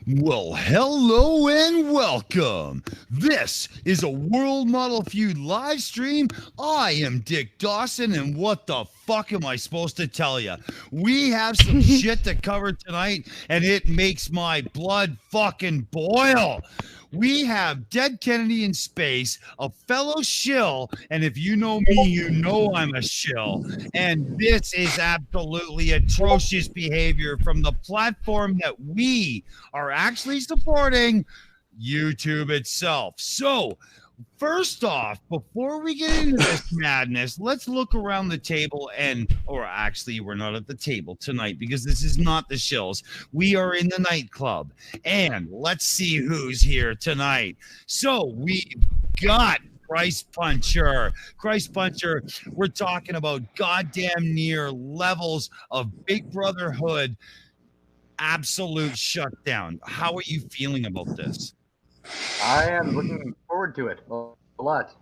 Well, hello and welcome. This is a World Model Feud live stream. I am Dick Dawson, and what the fuck am I supposed to tell you? We have some shit to cover tonight, and it makes my blood fucking boil. We have Dead Kennedy in space, a fellow shill, and if you know me, you know I'm a shill. And this is absolutely atrocious behavior from the platform that we are actually supporting, YouTube itself. So, first off, before we get into this madness, let's look around the table or actually, we're not at the table tonight because this is not the shills. We are in the nightclub, and let's see who's here tonight. So, we've got Christ Puncher. Christ Puncher, we're talking about goddamn near levels of Big Brotherhood. Absolute shutdown. How are you feeling about this? I am looking forward to it a lot.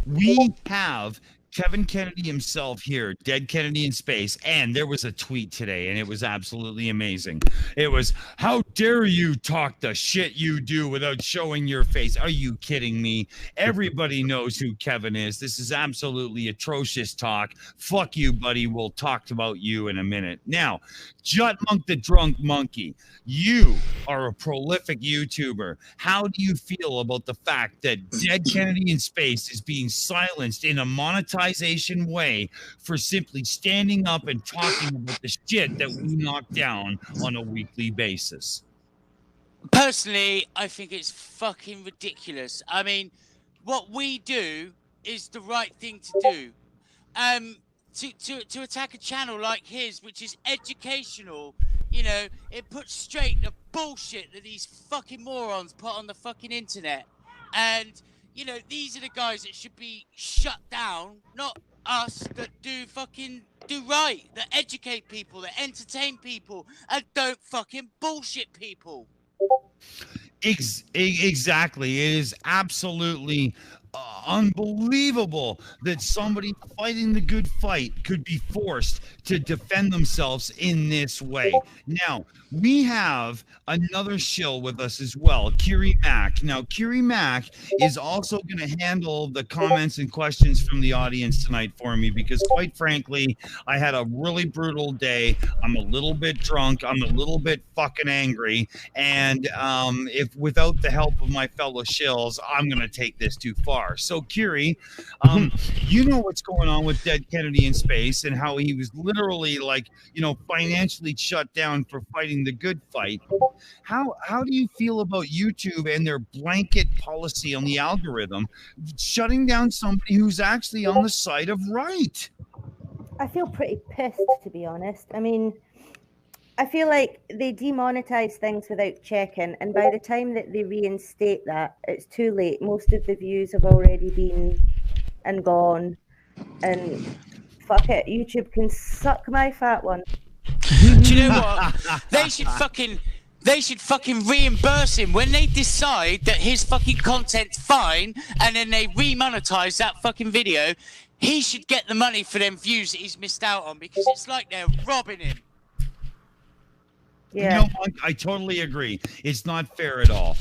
We have Kevin Kennedy himself here, Dead Kennedy in space, and there was a tweet today, and it was absolutely amazing. It was, "How dare you talk the shit you do without showing your face?" Are you kidding me? Everybody knows who Kevin is. This is absolutely atrocious talk. Fuck you, buddy. We'll talk about you in a minute. Now, Jut Monk the Drunk Monkey, you are a prolific YouTuber. How do you feel about the fact that Dead Kennedy in space is being silenced in a monetization way for simply standing up and talking about the shit that we knock down on a weekly basis? Personally, I think it's fucking ridiculous. I mean, what we do is the right thing to do. To attack a channel like his, which is educational, you know, it puts straight the bullshit that these fucking morons put on the fucking internet. And, you know, these are the guys that should be shut down, not us that do right, that educate people, that entertain people, and don't fucking bullshit people. Exactly. It is absolutely unbelievable that somebody fighting the good fight could be forced to defend themselves in this way. Now, we have another shill with us as well, Kiri Mack. Now, Kiri Mack is also going to handle the comments and questions from the audience tonight for me because, quite frankly, I had a really brutal day. I'm a little bit drunk. I'm a little bit fucking angry. And if without the help of my fellow shills, I'm going to take this too far. So, Kiri, you know what's going on with Dead Kennedy in space and how he was literally, like, you know, financially shut down for fighting the good fight. How do you feel about YouTube and their blanket policy on the algorithm shutting down somebody who's actually on the side of right? I feel pretty pissed, to be honest. I mean, I feel like they demonetize things without checking, and by the time that they reinstate that, it's too late. Most of the views have already been and gone, and fuck it, YouTube can suck my fat one. Do you know what? They should fucking reimburse him when they decide that his fucking content's fine, and then they remonetize that fucking video. He should get the money for them views that he's missed out on, because it's like they're robbing him. Yeah. You know, I totally agree. It's not fair at all.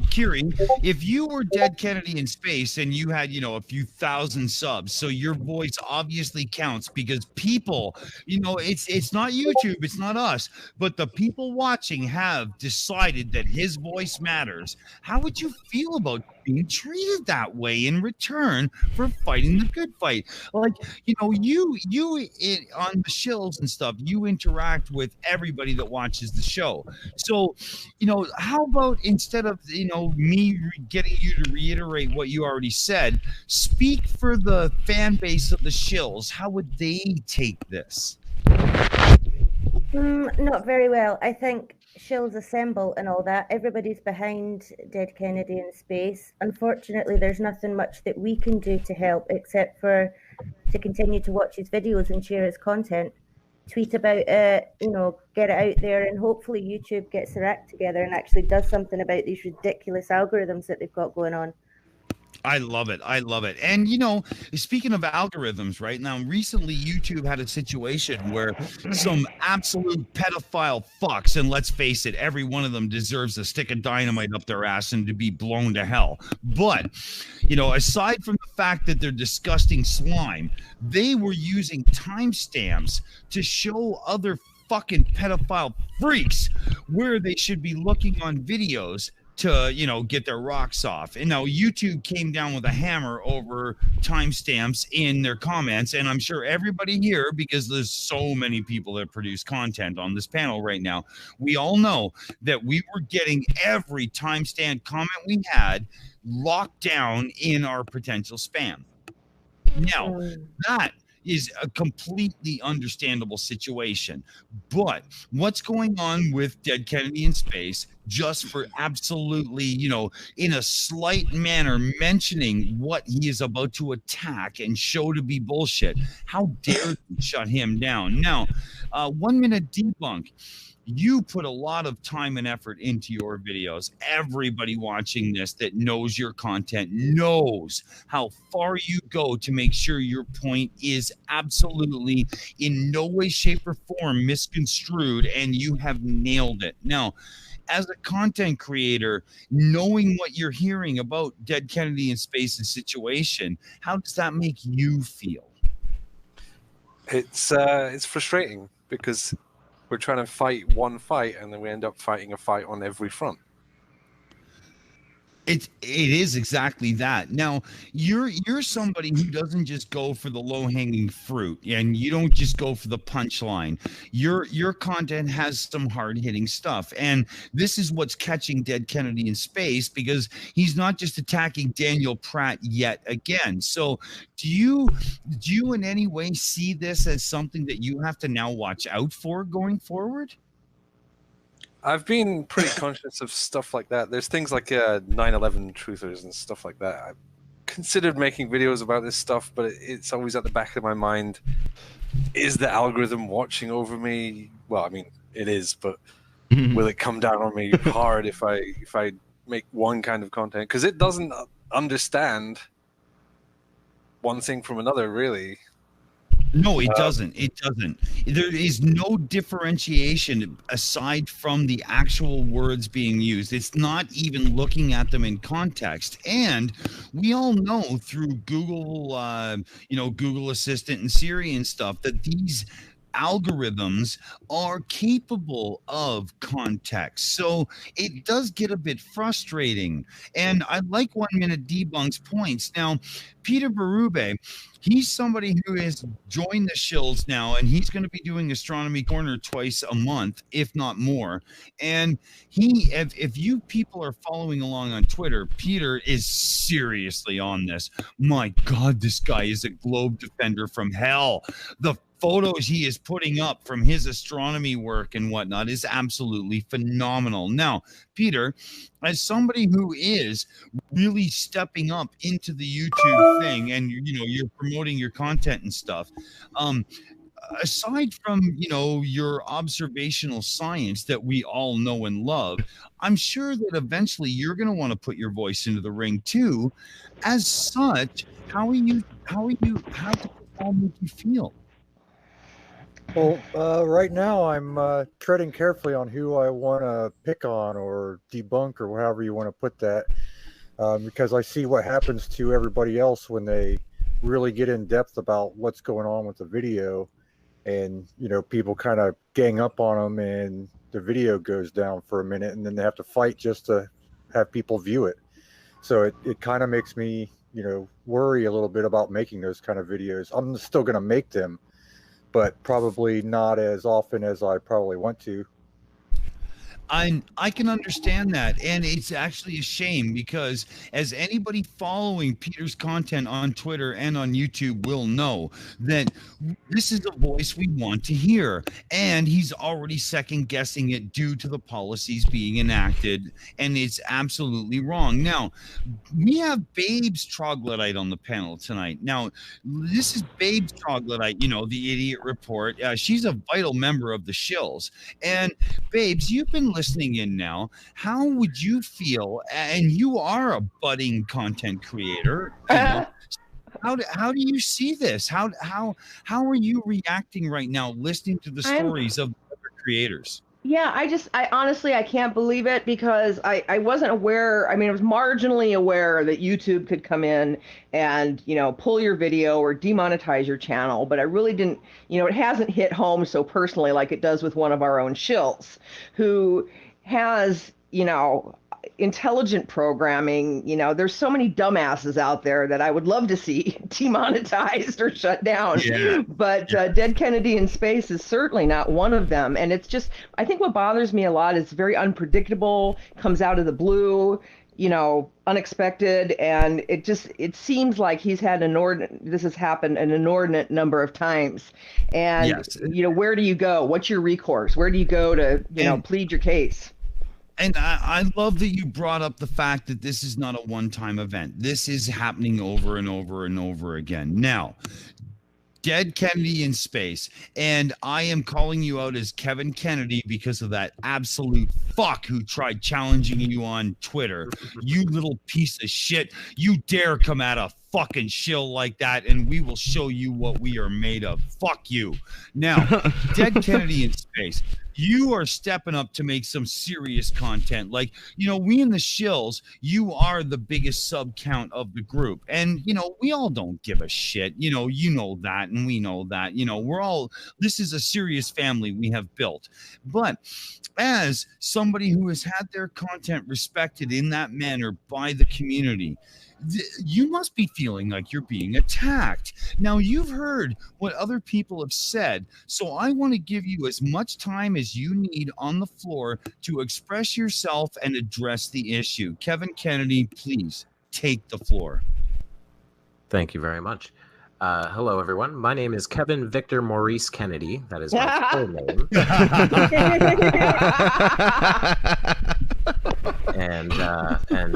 Kiri, if you were Dead Kennedy in space and you had, you know, a few thousand subs, so your voice obviously counts because people, you know, it's not YouTube, it's not us, but the people watching have decided that his voice matters. How would you feel about being treated that way in return for fighting the good fight? Like, you know, you on the shills and stuff, you interact with everybody that watches the show. So, you know, how about instead of, you know, me getting you to reiterate what you already said, speak for the fan base of the shills. How would they take this? Not very well. I think shills assemble and all that. Everybody's behind Dead Kennedy in space. Unfortunately, there's nothing much that we can do to help except for to continue to watch his videos and share his content. Tweet about it, you know, get it out there, and hopefully YouTube gets their act together and actually does something about these ridiculous algorithms that they've got going on. I love it. I love it. And, you know, speaking of algorithms, right now, recently YouTube had a situation where some absolute pedophile fucks, and let's face it, every one of them deserves a stick of dynamite up their ass and to be blown to hell. But, you know, aside from the fact that they're disgusting slime, they were using timestamps to show other fucking pedophile freaks where they should be looking on videos to, you know, get their rocks off. And now YouTube came down with a hammer over timestamps in their comments. And I'm sure everybody here, because there's so many people that produce content on this panel right now, we all know that we were getting every timestamp comment we had locked down in our potential spam. Now, that is a completely understandable situation. But what's going on with Dead Kennedy in Space, just for absolutely, you know, in a slight manner mentioning what he is about to attack and show to be bullshit, how dare you shut him down? Now, 1 minute debunk. You put a lot of time and effort into your videos. Everybody watching this that knows your content knows how far you go to make sure your point is absolutely in no way, shape, or form misconstrued, and you have nailed it. Now, as a content creator, knowing what you're hearing about Dead Kennedy in Space's situation, how does that make you feel? It's frustrating because we're trying to fight one fight, and then we end up fighting a fight on every front. It is exactly that. Now, you're somebody who doesn't just go for the low-hanging fruit, and you don't just go for the punchline. Your content has some hard-hitting stuff, and this is what's catching Dead Kennedy in Space, because he's not just attacking Daniel Pratt yet again. So do you in any way see this as something that you have to now watch out for going forward? I've been pretty conscious of stuff like that. There's things like 9/11 truthers and stuff like that. I've considered making videos about this stuff, but it's always at the back of my mind. Is the algorithm watching over me? Well, I mean, it is, but will it come down on me hard if I make one kind of content? Because it doesn't understand one thing from another, really. No, it doesn't. It doesn't. There is no differentiation aside from the actual words being used. It's not even looking at them in context. And we all know through Google, you know, Google Assistant and Siri and stuff, that these algorithms are capable of context. So it does get a bit frustrating. And I like 1 minute debunk's points. Now, Peter Berube, he's somebody who has joined the shills now, and he's going to be doing Astronomy Corner twice a month, if not more. And if you people are following along on Twitter, Peter is seriously on this. My God, this guy is a globe defender from hell. The photos he is putting up from his astronomy work and whatnot is absolutely phenomenal. Now, Peter, as somebody who is really stepping up into the YouTube thing, and you know, you're promoting your content and stuff, aside from, you know, your observational science that we all know and love, I'm sure that eventually you're going to want to put your voice into the ring too. As such, how does it all make you feel? Well, right now I'm treading carefully on who I want to pick on or debunk or however you want to put that, because I see what happens to everybody else when they really get in depth about what's going on with the video, and you know, people kind of gang up on them and the video goes down for a minute and then they have to fight just to have people view it. So it kind of makes me, you know, worry a little bit about making those kind of videos. I'm still going to make them, but probably not as often as I probably want to. I can understand that, and it's actually a shame, because as anybody following Peter's content on Twitter and on YouTube will know, that this is a voice we want to hear, and he's already second guessing it due to the policies being enacted, and it's absolutely wrong. Now, we have Babes Troglodyte on the panel tonight. Now, this is Babes Troglodyte, you know, the Idiot Report. She's a vital member of the shills, and Babes, you've been listening in now, how would you feel? And you are a budding content creator. You know, how do you see this? How are you reacting right now, listening to the stories of other creators? Yeah, I honestly, I can't believe it because I wasn't aware. I mean, I was marginally aware that YouTube could come in and, you know, pull your video or demonetize your channel, but I really didn't, you know, it hasn't hit home so personally like it does with one of our own shills who has, you know, intelligent programming. You know, there's so many dumbasses out there that I would love to see demonetized or shut down. Yeah. But Dead Kennedy in Space is certainly not one of them. And it's just, I think what bothers me a lot is very unpredictable, comes out of the blue, you know, unexpected, and it seems like he's had this has happened an inordinate number of times. And Yes. you know, where do you go? What's your recourse? Where do you go to, you know, plead your case? And I love that you brought up the fact that this is not a one-time event. This is happening over and over and over again. Now, Dead Kennedy in Space, and I am calling you out as Kevin Kennedy because of that absolute fuck who tried challenging you on Twitter. You little piece of shit. You dare come at a fucking shill like that, and we will show you what we are made of. Fuck you. Now, Dead Kennedy in Space, you are stepping up to make some serious content. Like, you know, we in the shills, you are the biggest sub count of the group. And, you know, we all don't give a shit. You know that, and we know that. You know, this is a serious family we have built. But as somebody who has had their content respected in that manner by the community, you must be feeling like you're being attacked. Now, you've heard what other people have said, so I want to give you as much time as you need on the floor to express yourself and address the issue. Kevin Kennedy, please take the floor. Thank you very much. Hello, everyone. My name is Kevin Victor Maurice Kennedy. That is my full name. And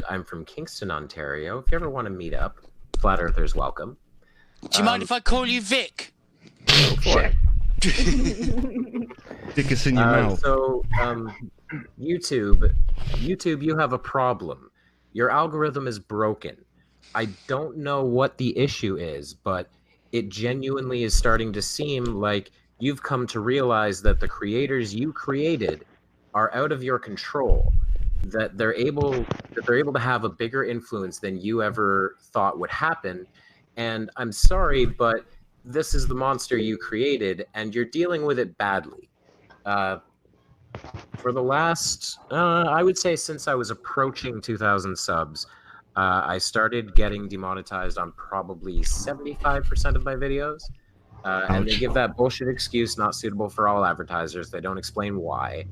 I'm from Kingston, Ontario. If you ever want to meet up, Flat Earthers welcome. Do you mind if I call you Vic? Go for it. Dick us in your mouth. So, YouTube, you have a problem. Your algorithm is broken. I don't know what the issue is, but it genuinely is starting to seem like you've come to realize that the creators you created are out of your control, that they're able to have a bigger influence than you ever thought would happen. And I'm sorry, but this is the monster you created, and you're dealing with it badly. For the last, I would say since I was approaching 2,000 subs, I started getting demonetized on probably 75% of my videos. And they give that bullshit excuse, not suitable for all advertisers. They don't explain why.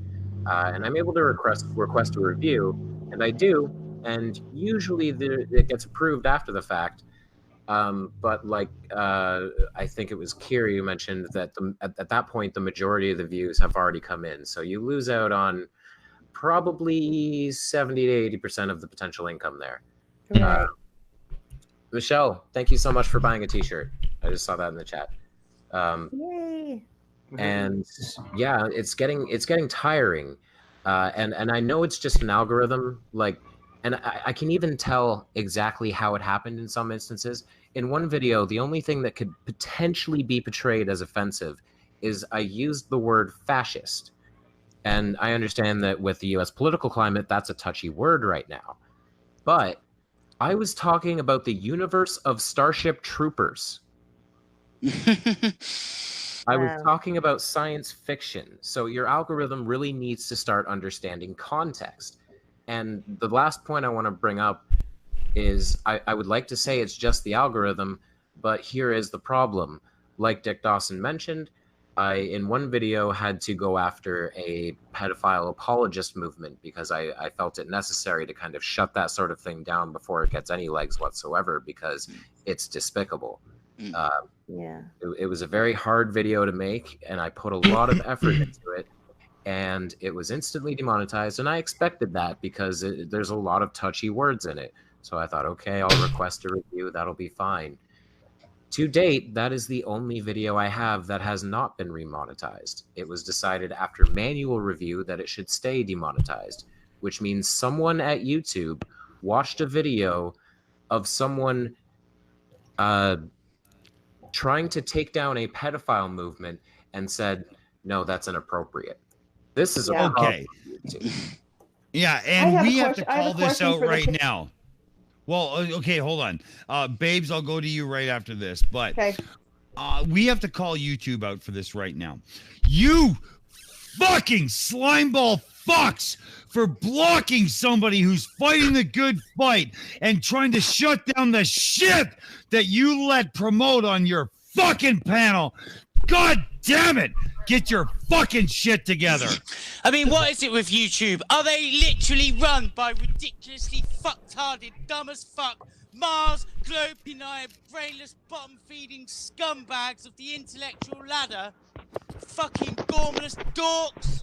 And I'm able to request a review, and I do. And usually it gets approved after the fact. But like, I think it was Kiri who mentioned that at that point, the majority of the views have already come in. So you lose out on probably 70 to 80% of the potential income there. Right. Michelle, thank you so much for buying a t-shirt. I just saw that in the chat. Yay. And yeah, it's getting tiring. And I know it's just an algorithm, like, and I can even tell exactly how it happened in some instances. In one video, the only thing that could potentially be portrayed as offensive is I used the word fascist. And I understand that with the US political climate, that's a touchy word right now. But I was talking about the universe of Starship Troopers. I was talking about science fiction. So your algorithm really needs to start understanding context. And the last point I want to bring up is I would like to say it's just the algorithm, but here is the problem. Like Dick Dawson mentioned, I, in one video, had to go after a pedophile apologist movement because I felt it necessary to kind of shut that sort of thing down before it gets any legs whatsoever, because it's despicable. It was a very hard video to make, and I put a lot of effort into it, and it was instantly demonetized, and I expected that because there's a lot of touchy words in it. So I thought, okay, I'll request a review, that'll be fine. To date, that is the only video I have that has not been remonetized. It was decided after manual review that it should stay demonetized, which means someone at YouTube watched a video of someone trying to take down a pedophile movement and said, no, that's inappropriate. This is a problem. Okay. Yeah, and we have to call this out right now. Well, okay, hold on. Babes, I'll go to you right after this. But we have to call YouTube out for this right now. You fucking slimeball fucks for blocking somebody who's fighting the good fight and trying to shut down the shit that you let promote on your fucking panel. God damn it. Get your fucking shit together. I mean, what is it with YouTube? Are they literally run by ridiculously fucked-hearted, dumb as fuck, Mars, globe-denying, brainless, bottom-feeding scumbags of the intellectual ladder? Fucking gormless dorks.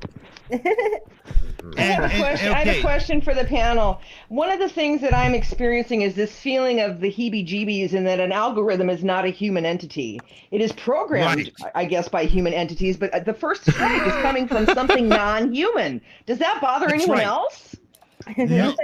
I have a question for the panel. One of the things that I'm experiencing is this feeling of the heebie-jeebies and that an algorithm is not a human entity. It is programmed, I guess, by human entities, but the first strike is coming from something non-human. Does that bother anyone else? No,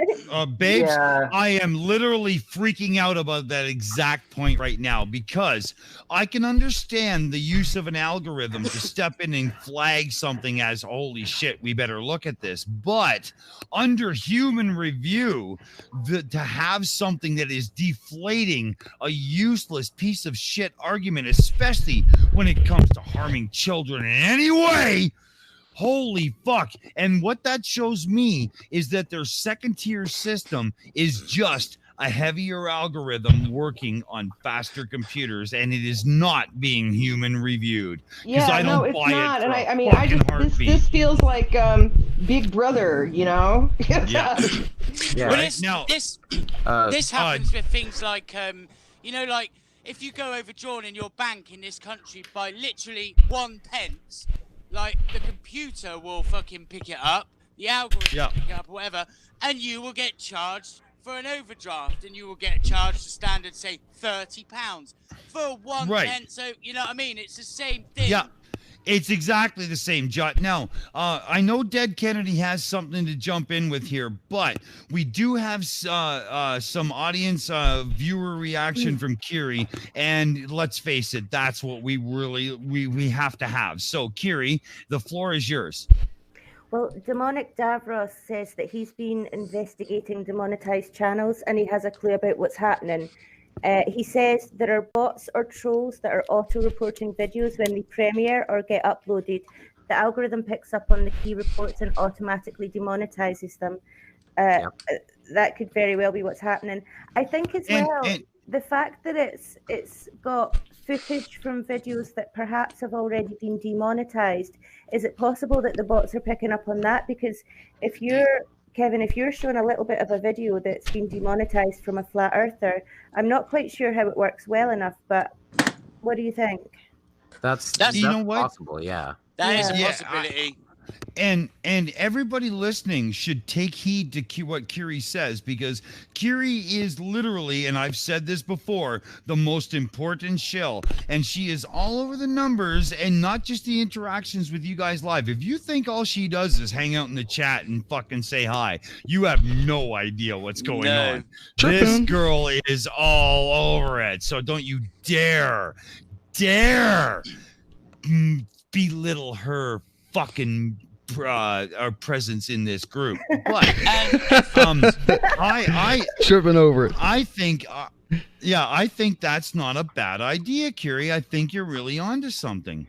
babes, I am literally freaking out about that exact point right now because I can understand the use of an algorithm to step in and flag something as holy shit, we better look at this. But under human review, to have something that is deflating a useless piece of shit argument, especially when it comes to harming children in any way. Holy fuck. And what that shows me is that their second tier system is just a heavier algorithm working on faster computers, and it is not being human reviewed. Yeah, I don't it's buy not. it. And I mean, this feels like Big Brother, you know? Yeah. Well, this happens with things like, you know, like if you go overdrawn in your bank in this country by literally 1 pence, like the computer will fucking pick it up, the algorithm will pick it up, or whatever, and you will get charged for an overdraft, and you will get charged the standard, say, £30 for 1 pence. So you know what I mean? It's the same thing. Yeah. It's exactly the same, Jot. Now, I know Dead Kennedy has something to jump in with here, but we do have some audience viewer reaction from Kiri, and let's face it, that's what we really we have to have. So, Kiri, the floor is yours. Well, Demonic Davros says that he's been investigating demonetized channels and he has a clue about what's happening. He says there are bots or trolls that are auto-reporting videos when they premiere or get uploaded. The algorithm picks up on the key reports and automatically demonetizes them. That could very well be what's happening. I think as well, the fact that it's got footage from videos that perhaps have already been demonetized, is it possible that the bots are picking up on that? Because if you're Kevin, if you're showing a little bit of a video that's been demonetized from a flat earther, I'm not quite sure how it works well enough, but what do you think? That's you know what? possible, yeah. That is a possibility. And everybody listening should take heed to what Kiri says, because Kiri is literally, and I've said this before, the most important shill, and she is all over the numbers and not just the interactions with you guys live. If you think all she does is hang out in the chat and fucking say hi, you have no idea what's going on. This girl is all over it, so don't you dare belittle her fucking our presence in this group. But I tripping over it. I think I think that's not a bad idea, Kiri. I think you're really onto something.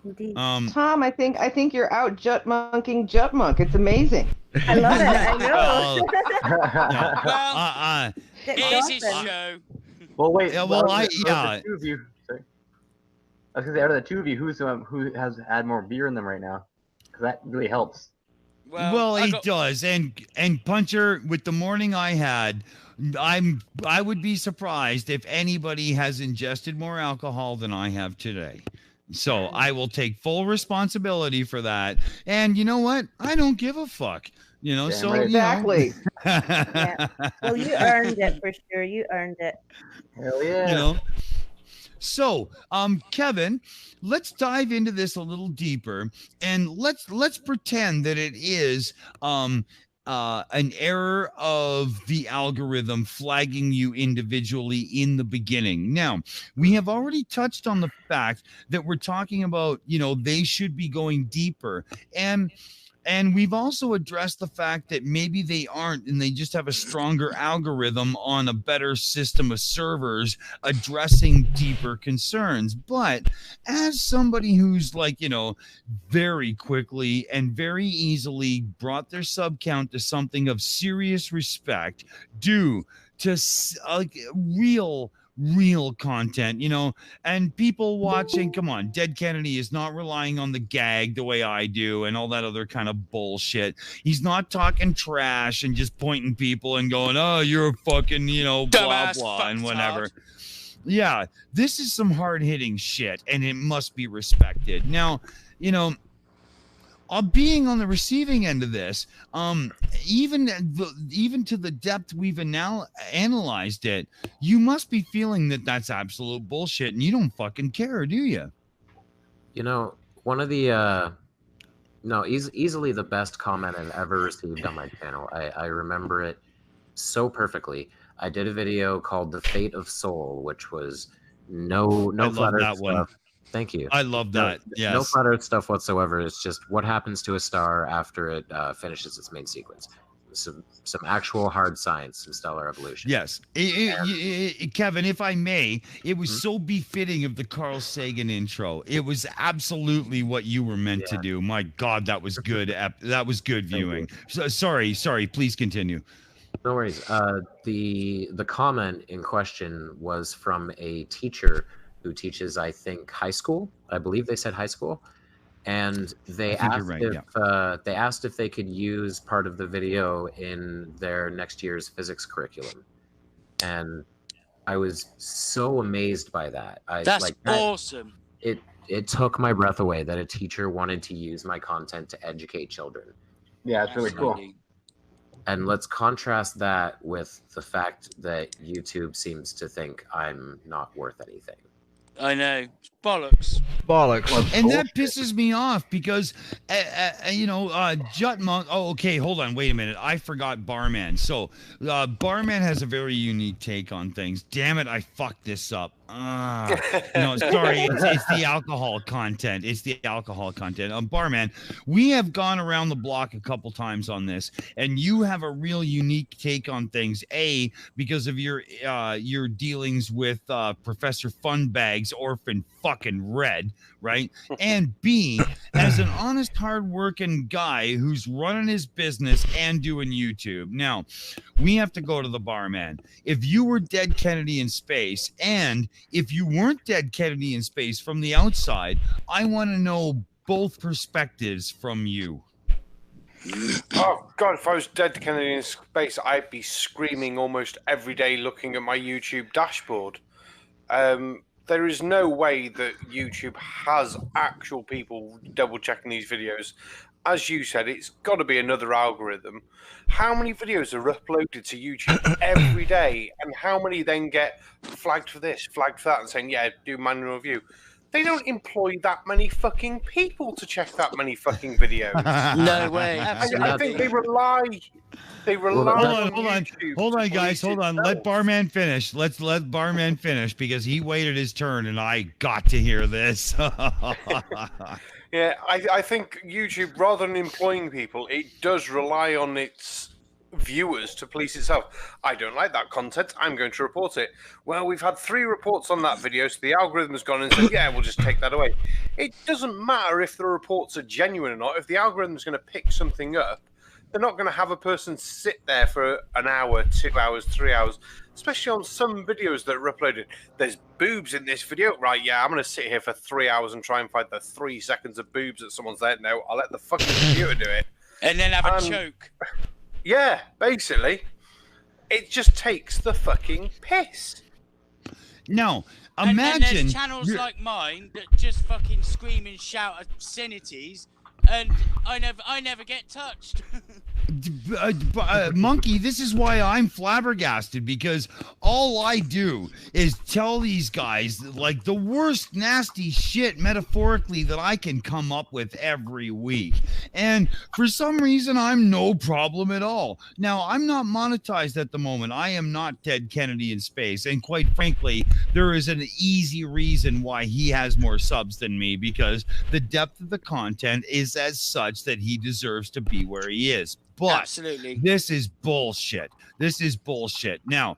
Indeed. Tom, I think you're out Jutmonking Jutmonk. It's amazing. I love it. I know. Here's his show. Well, wait. Yeah, the two of you, I was gonna say, out of the two of you, who has had more beer in them right now? Because that really helps. Well, it does. And Puncher, with the morning I had, I would be surprised if anybody has ingested more alcohol than I have today. So I will take full responsibility for that. And you know what? I don't give a fuck. You know, Damn so right. Exactly. Yeah. Well, you earned it for sure. You earned it. Hell yeah. You know. So, Kevin, let's dive into this a little deeper, and let's pretend that it is an error of the algorithm flagging you individually in the beginning. Now, we have already touched on the fact that we're talking about, they should be going deeper, and we've also addressed the fact that maybe they aren't, and they just have a stronger algorithm on a better system of servers addressing deeper concerns. But as somebody who's very quickly and very easily brought their sub count to something of serious respect due to real content, and people watching, come on, Dead Kennedy is not relying on the gag the way I do and all that other kind of bullshit. He's not talking trash and just pointing people and going, oh, you're a fucking, blah, Dumbass blah, and whatever. fucktard. Yeah, this is some hard-hitting shit, and it must be respected. Now, being on the receiving end of this, even to the depth we've analyzed it, you must be feeling that that's absolute bullshit, and you don't fucking care, do you? One of the easily the best comment I've ever received on my channel. I remember it so perfectly. I did a video called "The Fate of Soul," which was no flat earth stuff. Thank you. I love that. Yes. No flat earth stuff whatsoever. It's just what happens to a star after it finishes its main sequence. Some actual hard science, some stellar evolution. Yes. Kevin, if I may, it was so befitting of the Carl Sagan intro. It was absolutely what you were meant to do. My God, that was good. That was good viewing. So, sorry. Please continue. No worries. The comment in question was from a teacher who teaches, I think, high school. I believe they said high school. And they asked if they could use part of the video in their next year's physics curriculum. And I was so amazed by that. That's awesome. It took my breath away that a teacher wanted to use my content to educate children. Yeah, it's really cool. And let's contrast that with the fact that YouTube seems to think I'm not worth anything. I know. Bollocks. And that pisses me off because, Jutmonk. Oh, okay. Hold on. Wait a minute. I forgot Barman. So, Barman has a very unique take on things. Damn it. I fucked this up. Sorry. It's the alcohol content. Barman, we have gone around the block a couple times on this, and you have a real unique take on things. A, because of your dealings with Professor Funbag's Orphan fucking Red, right? And B, as an honest, hard-working guy who's running his business and doing YouTube. Now, we have to go to the Barman. If you were Dead Kennedy in space, and if you weren't Dead Kennedy in space from the outside, I want to know both perspectives from you. Oh God, if I was Dead Kennedy in space, I'd be screaming almost every day looking at my YouTube dashboard. There is no way that YouTube has actual people double checking these videos. As you said, it's got to be another algorithm. How many videos are uploaded to YouTube every day, and how many then get flagged for this, flagged for that, and saying, yeah, do manual review? They don't employ that many fucking people to check that many fucking videos. No way. I think they rely on YouTube. Hold on, guys. Hold on. Let Barman finish. Let's let Barman finish because he waited his turn and I got to hear this. Yeah, I think YouTube, rather than employing people, it does rely on its viewers to police itself. I don't like that content. I'm going to report it. Well, we've had 3 reports on that video, so the algorithm has gone and said, yeah, we'll just take that away. It doesn't matter if the reports are genuine or not. If the algorithm is going to pick something up, they're not going to have a person sit there for an hour, 2 hours, 3 hours, especially on some videos that are uploaded. There's boobs in this video. Right, yeah, I'm going to sit here for 3 hours and try and find the 3 seconds of boobs that someone's there. No, I'll let the fucking computer do it. And then have a choke. Yeah, basically. It just takes the fucking piss. No, and imagine... there's channels like mine that just fucking scream and shout obscenities, and I never get touched. Monkey, this is why I'm flabbergasted, because all I do is tell these guys like the worst nasty shit metaphorically that I can come up with every week. And for some reason, I'm no problem at all. Now, I'm not monetized at the moment. I am not Ted Kennedy in space. And quite frankly, there is an easy reason why he has more subs than me, because the depth of the content is as such that he deserves to be where he is. But absolutely, this is bullshit. This is bullshit. Now,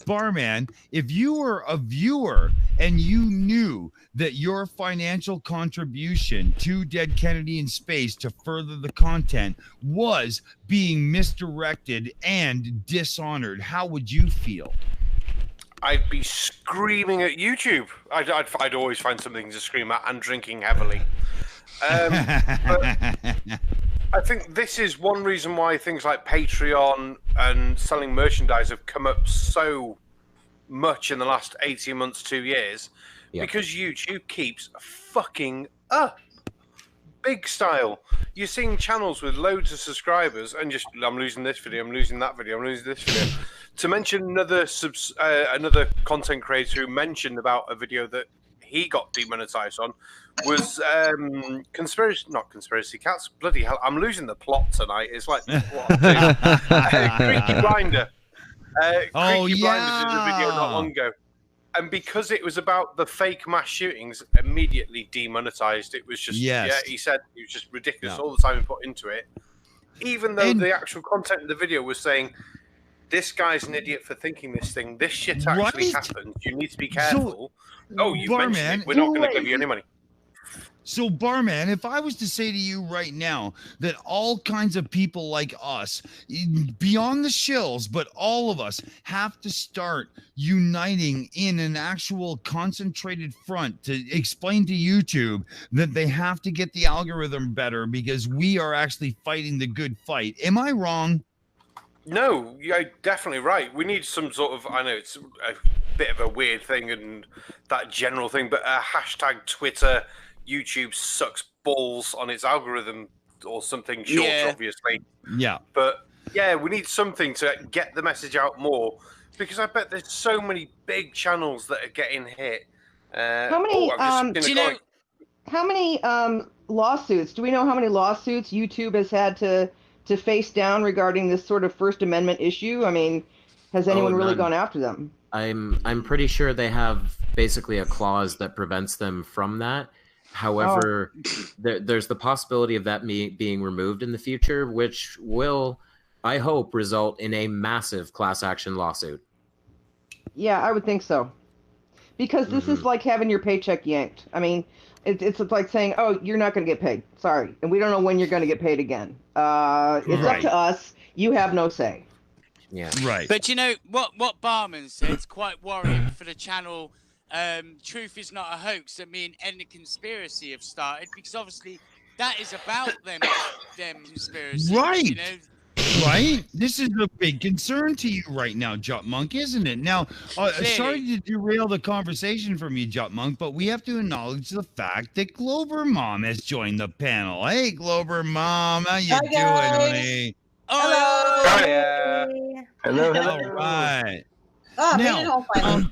Barman, if you were a viewer and you knew that your financial contribution to Dead Kennedy in Space to further the content was being misdirected and dishonored, how would you feel? I'd be screaming at YouTube. I'd always find something to scream at, and drinking heavily. But I think this is one reason why things like Patreon and selling merchandise have come up so much in the last 18 months, 2 years, because YouTube keeps fucking up. Big style. You're seeing channels with loads of subscribers and just, I'm losing this video, I'm losing that video, I'm losing this video. To mention another content creator who mentioned about a video that he got demonetized on was not conspiracy cats. Bloody hell, I'm losing the plot tonight. It's like what Creaky Blinder. Creaky Blinder did a video not long ago, and because it was about the fake mass shootings, immediately demonetized. It was just he said it was just ridiculous all the time he put into it, even though the actual content of the video was saying, this guy's an idiot for thinking this thing. This shit actually happens. You need to be careful. You mentioned it. We're not going to give you any money. So, Barman, if I was to say to you right now that all kinds of people like us, beyond the shills, but all of us have to start uniting in an actual concentrated front to explain to YouTube that they have to get the algorithm better because we are actually fighting the good fight. Am I wrong? No, you're definitely right. We need some sort of, I know it's a bit of a weird thing and that general thing, but hashtag Twitter, YouTube sucks balls on its algorithm or something short, obviously. Yeah. But yeah, we need something to get the message out more, because I bet there's so many big channels that are getting hit. How many lawsuits? Do we know how many lawsuits YouTube has had to face down regarding this sort of First Amendment issue? I mean, has anyone really gone after them? I'm pretty sure they have basically a clause that prevents them from that. However, there's the possibility of that being removed in the future, which will, I hope, result in a massive class action lawsuit. Yeah, I would think so. Because this is like having your paycheck yanked. I mean, it's like saying, oh, you're not going to get paid. Sorry. And we don't know when you're going to get paid again. It's up to us. You have no say. Yeah. Right. But you know, what Barman said is quite worrying for the channel. Truth is not a hoax that me and End the Conspiracy have started, because obviously that is about them conspiracies. Right. You know? Right? This is a big concern to you right now, Jut Monk, isn't it? Now, sorry to derail the conversation from you, Jut Monk, but we have to acknowledge the fact that Glober Mom has joined the panel. Hey, Glober Mom, how you doing, honey? Hello. Hello. All right. Oh, made it home finally.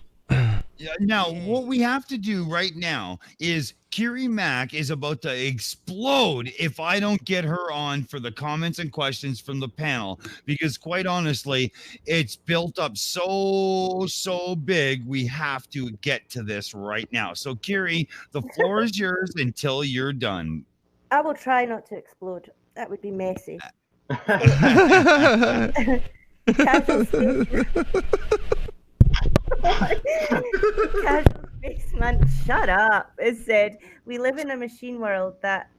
Now, what we have to do right now is Kiri Mack is about to explode if I don't get her on for the comments and questions from the panel, because quite honestly, it's built up so big. We have to get to this right now. So, Kiri, the floor is yours until you're done. I will try not to explode. That would be messy. Casual Spaceman, shut up. It said, we live in a machine world that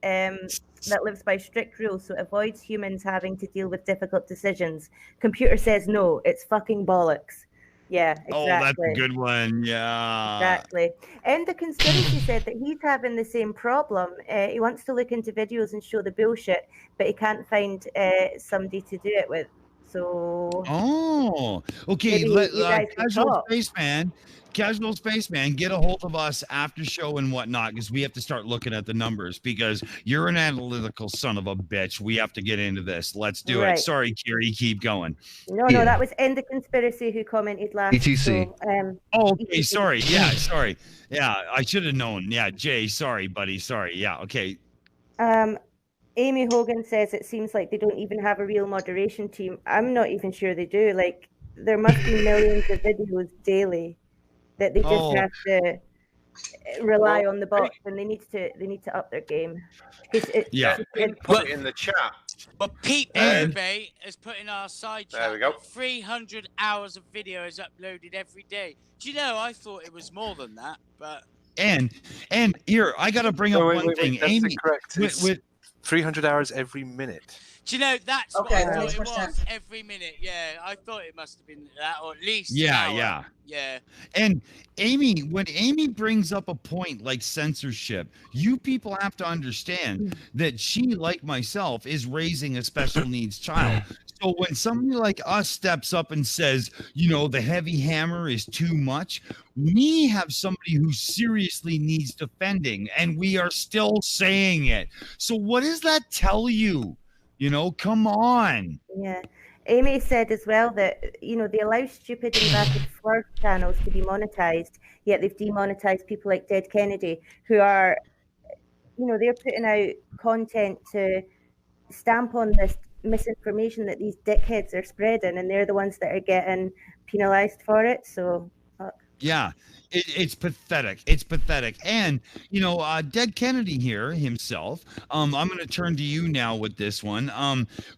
lives by strict rules, so it avoids humans having to deal with difficult decisions. Computer says no, it's fucking bollocks. Yeah, exactly. Oh, that's a good one. Yeah. Exactly. And the conspiracy said that he's having the same problem. He wants to look into videos and show the bullshit, but he can't find somebody to do it with. So. Oh, okay. maybe you guys can Casual Spaceman, get a hold of us after show and whatnot, because we have to start looking at the numbers, because you're an analytical son of a bitch. We have to get into this. Let's do it. Sorry, Kiri, keep going. No, that was End the Conspiracy who commented last. ETC. So, okay, sorry. Yeah, sorry. Yeah, I should have known. Yeah, Jay, sorry, buddy. Sorry. Yeah, okay. Amy Hogan says it seems like they don't even have a real moderation team. I'm not even sure they do. Like, there must be millions of videos daily that they just have to rely on the bots, and they need to up their game. Put it in the chat. But Pete Barabay has put in our side chat. There we go. 300 hours of video is uploaded every day. Do you know? I thought it was more than that, but. And here, I got to bring up one thing. That's Amy, correct. With 300 hours every minute. Do you know, that's what I thought it was, every minute. Yeah, I thought it must have been that, or at least an hour. Yeah. And Amy, when Amy brings up a point like censorship, you people have to understand that she, like myself, is raising a special needs child. So when somebody like us steps up and says, the heavy hammer is too much, we have somebody who seriously needs defending, and we are still saying it. So what does that tell you? Come on. Yeah. Amy said as well that, they allow stupid inverted flirt channels to be monetized, yet they've demonetized people like Dead Kennedy, who are, they're putting out content to stamp on this misinformation that these dickheads are spreading, and they're the ones that are getting penalized for it. So yeah, it's pathetic. It's pathetic. And Dead Kennedy here himself, I'm going to turn to you now with this one.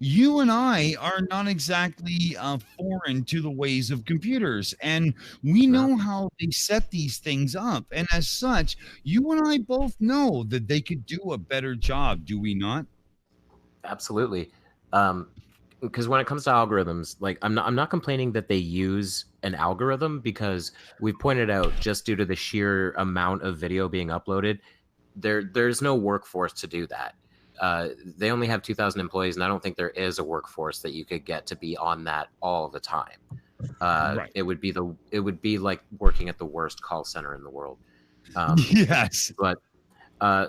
You and I are not exactly foreign to the ways of computers, and we know how they set these things up, and as such, you and I both know that they could do a better job, do we not? Absolutely. Because when it comes to algorithms, like I'm not complaining that they use an algorithm, because we've pointed out, just due to the sheer amount of video being uploaded, there's no workforce to do that. They only have 2,000 employees, and I don't think there is a workforce that you could get to be on that all the time. Right. It would be like working at the worst call center in the world. Yes. But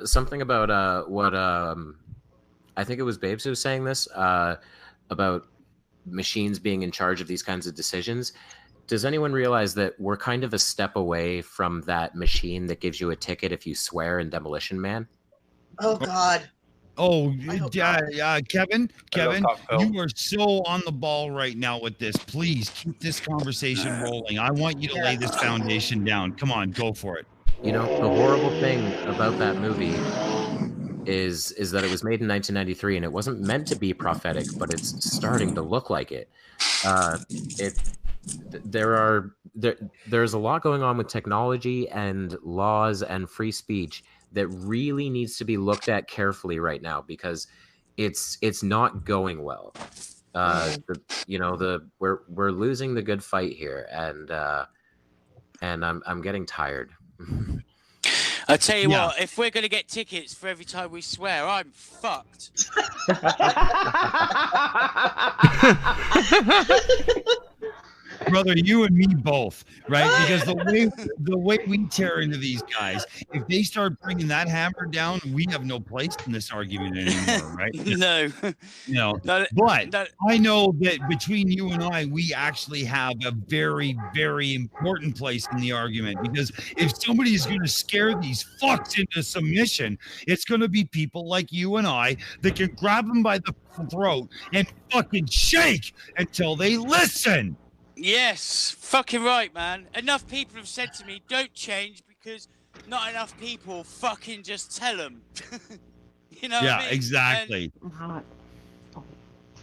something about what I think it was Babes who was saying this, about machines being in charge of these kinds of decisions. Does anyone realize that we're kind of a step away from that machine that gives you a ticket if you swear in Demolition Man? Oh, God. Oh, Kevin, you are so on the ball right now with this. Please keep this conversation rolling. I want you to lay this foundation down. Come on, go for it. The horrible thing about that movie is that it was made in 1993, and it wasn't meant to be prophetic, but it's starting to look like it. There's a lot going on with technology and laws and free speech that really needs to be looked at carefully right now, because it's not going well. We're losing the good fight here, and I'm getting tired. I tell you what, if we're going to get tickets for every time we swear, I'm fucked. Brother, you and me both, right? Because the way we tear into these guys, if they start bringing that hammer down, we have no place in this argument anymore, right? No. But I know that between you and I, we actually have a very, very important place in the argument, because if somebody is going to scare these fucks into submission, it's going to be people like you and I that can grab them by the throat and fucking shake until they listen. Yes, fucking right, man. Enough people have said to me, don't change, because not enough people fucking just tell them. You know what I mean? Exactly.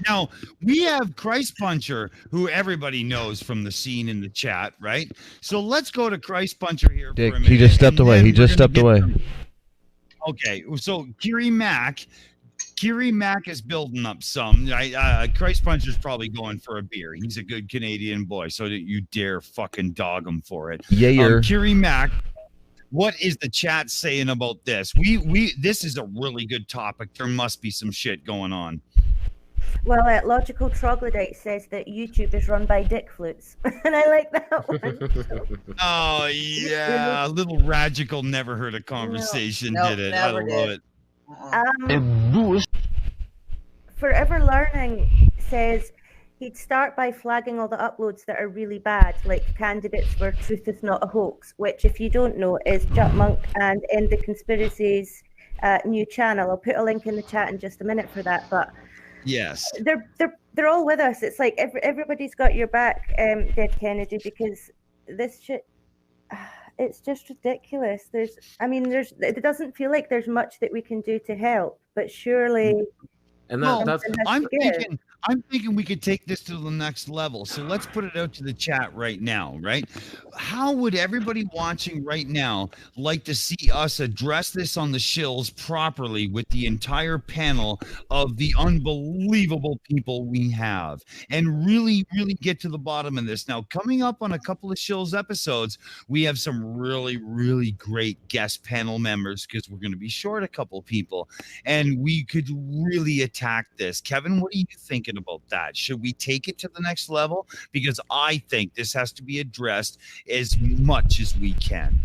Now, we have Christ Puncher, who everybody knows from the scene in the chat, right? So let's go to Christ Puncher here Dick, for a minute. he just stepped away. He just stepped away. Okay, so Kiri Mac is building up some. Christ Puncher's probably going for a beer. He's a good Canadian boy, so don't you dare fucking dog him for it. Yeah, Kiri Mac, what is the chat saying about this? This is a really good topic. There must be some shit going on. Well, Logical Troglodyte says that YouTube is run by dick flutes, and I like that one. Oh yeah, little Radical never heard a conversation, Nope, did it? I never love did. it. Forever Learning says he'd start by flagging all the uploads that are really bad, like candidates for Truth Is Not a Hoax, which, if you don't know, is Jutmonk and End the Conspiracy's new channel. I'll put a link in the chat in just a minute for that, but yes, they're all with us. It's like everybody's got your back, Dead Kennedy, because this shit, it's just ridiculous. It doesn't feel like there's much that we can do to help, but surely. And that's I'm thinking we could take this to the next level. So let's put it out to the chat right now, right? How would everybody watching right now like to see us address this on the shills properly with the entire panel of the unbelievable people we have and really, really get to the bottom of this? Now, coming up on a couple of shills episodes, we have some really, really great guest panel members because we're going to be short a couple people and we could really attack this. Kevin, what are you thinking about that? Should we take it to the next level? Because I think this has to be addressed as much as we can.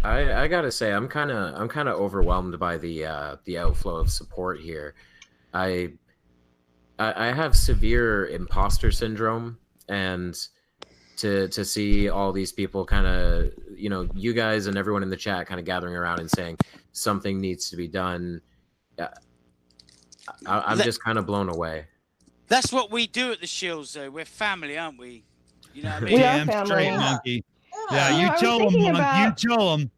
I gotta say, I'm kind of overwhelmed by the outflow of support here. I have severe imposter syndrome, and to see all these people kind of, you guys and everyone in the chat kind of gathering around and saying something needs to be done. I'm just kind of blown away. That's what we do at the Shields, though. We're family, aren't we? You know what I mean? We are Damn family. straight, monkey. Yeah, I you was tell them, thinking Monk. about- You tell them.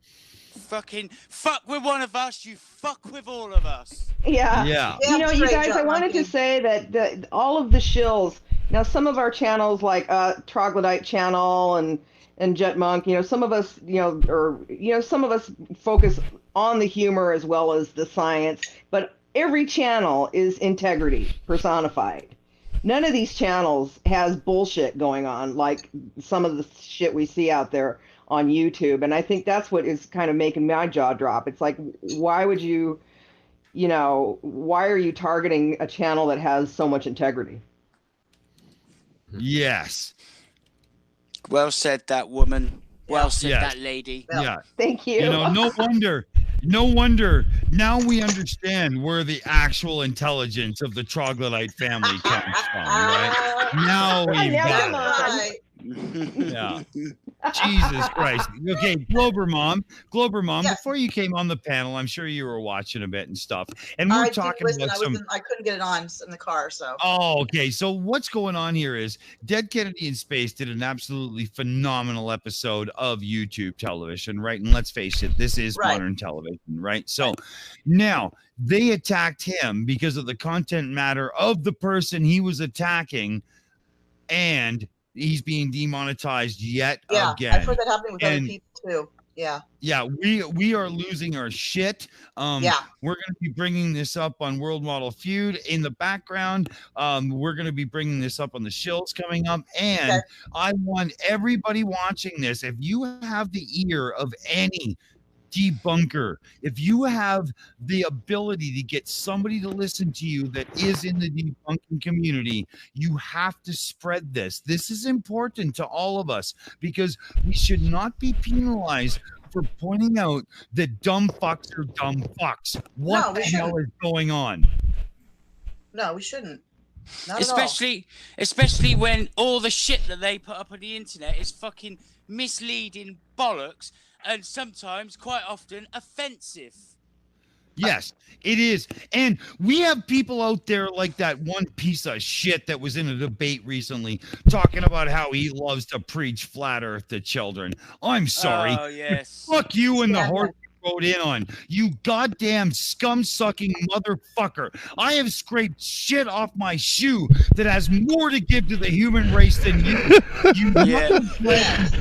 Fucking fuck with one of us, you fuck with all of us. Yeah. Yeah. You know, you Straight guys, I up, wanted to monkey. say that all of the shills, now some of our channels like Troglodyte channel and Jetmonk, some of us, some of us focus on the humor as well as the science, but every channel is integrity personified. None of these channels has bullshit going on like some of the shit we see out there on YouTube. And I think that's what is kind of making my jaw drop. It's like, why would you, why are you targeting a channel that has so much integrity? Yes. Well said, that woman. Well said, Yeah. that lady. Yeah. Thank you. No wonder. Now we understand where the actual intelligence of the Troglodyte family comes from, right? Now we got it. Yeah. Jesus Christ. Okay, Glober Mom, Yes. before you came on the panel, I'm sure you were watching a bit and stuff. And we're talking about I couldn't get it on in the car, so. Oh, okay. So what's going on here is Dead Kennedy in Space did an absolutely phenomenal episode of YouTube television, right? And let's face it, this is modern television, right? So now they attacked him because of the content matter of the person he was attacking, and he's being demonetized yet again. I've heard that happening with other people too. Yeah, we are losing our shit. We're going to be bringing this up on World Model Feud in the background. We're going to be bringing this up on the shills coming up, and I want everybody watching this, if you have the ear of any debunker, if you have the ability to get somebody to listen to you that is in the debunking community, you have to spread this. This is important to all of us because we should not be penalized for pointing out that dumb fucks are dumb fucks. What the hell is going on? No, we shouldn't. Not Especially when all the shit that they put up on the internet is fucking misleading bollocks and sometimes, quite often, offensive. Yes, it is. And we have people out there like that one piece of shit that was in a debate recently talking about how he loves to preach flat earth to children. I'm sorry. Oh, yes. Fuck you and the horse you rode in on. You goddamn scum-sucking motherfucker. I have scraped shit off my shoe that has more to give to the human race than you. You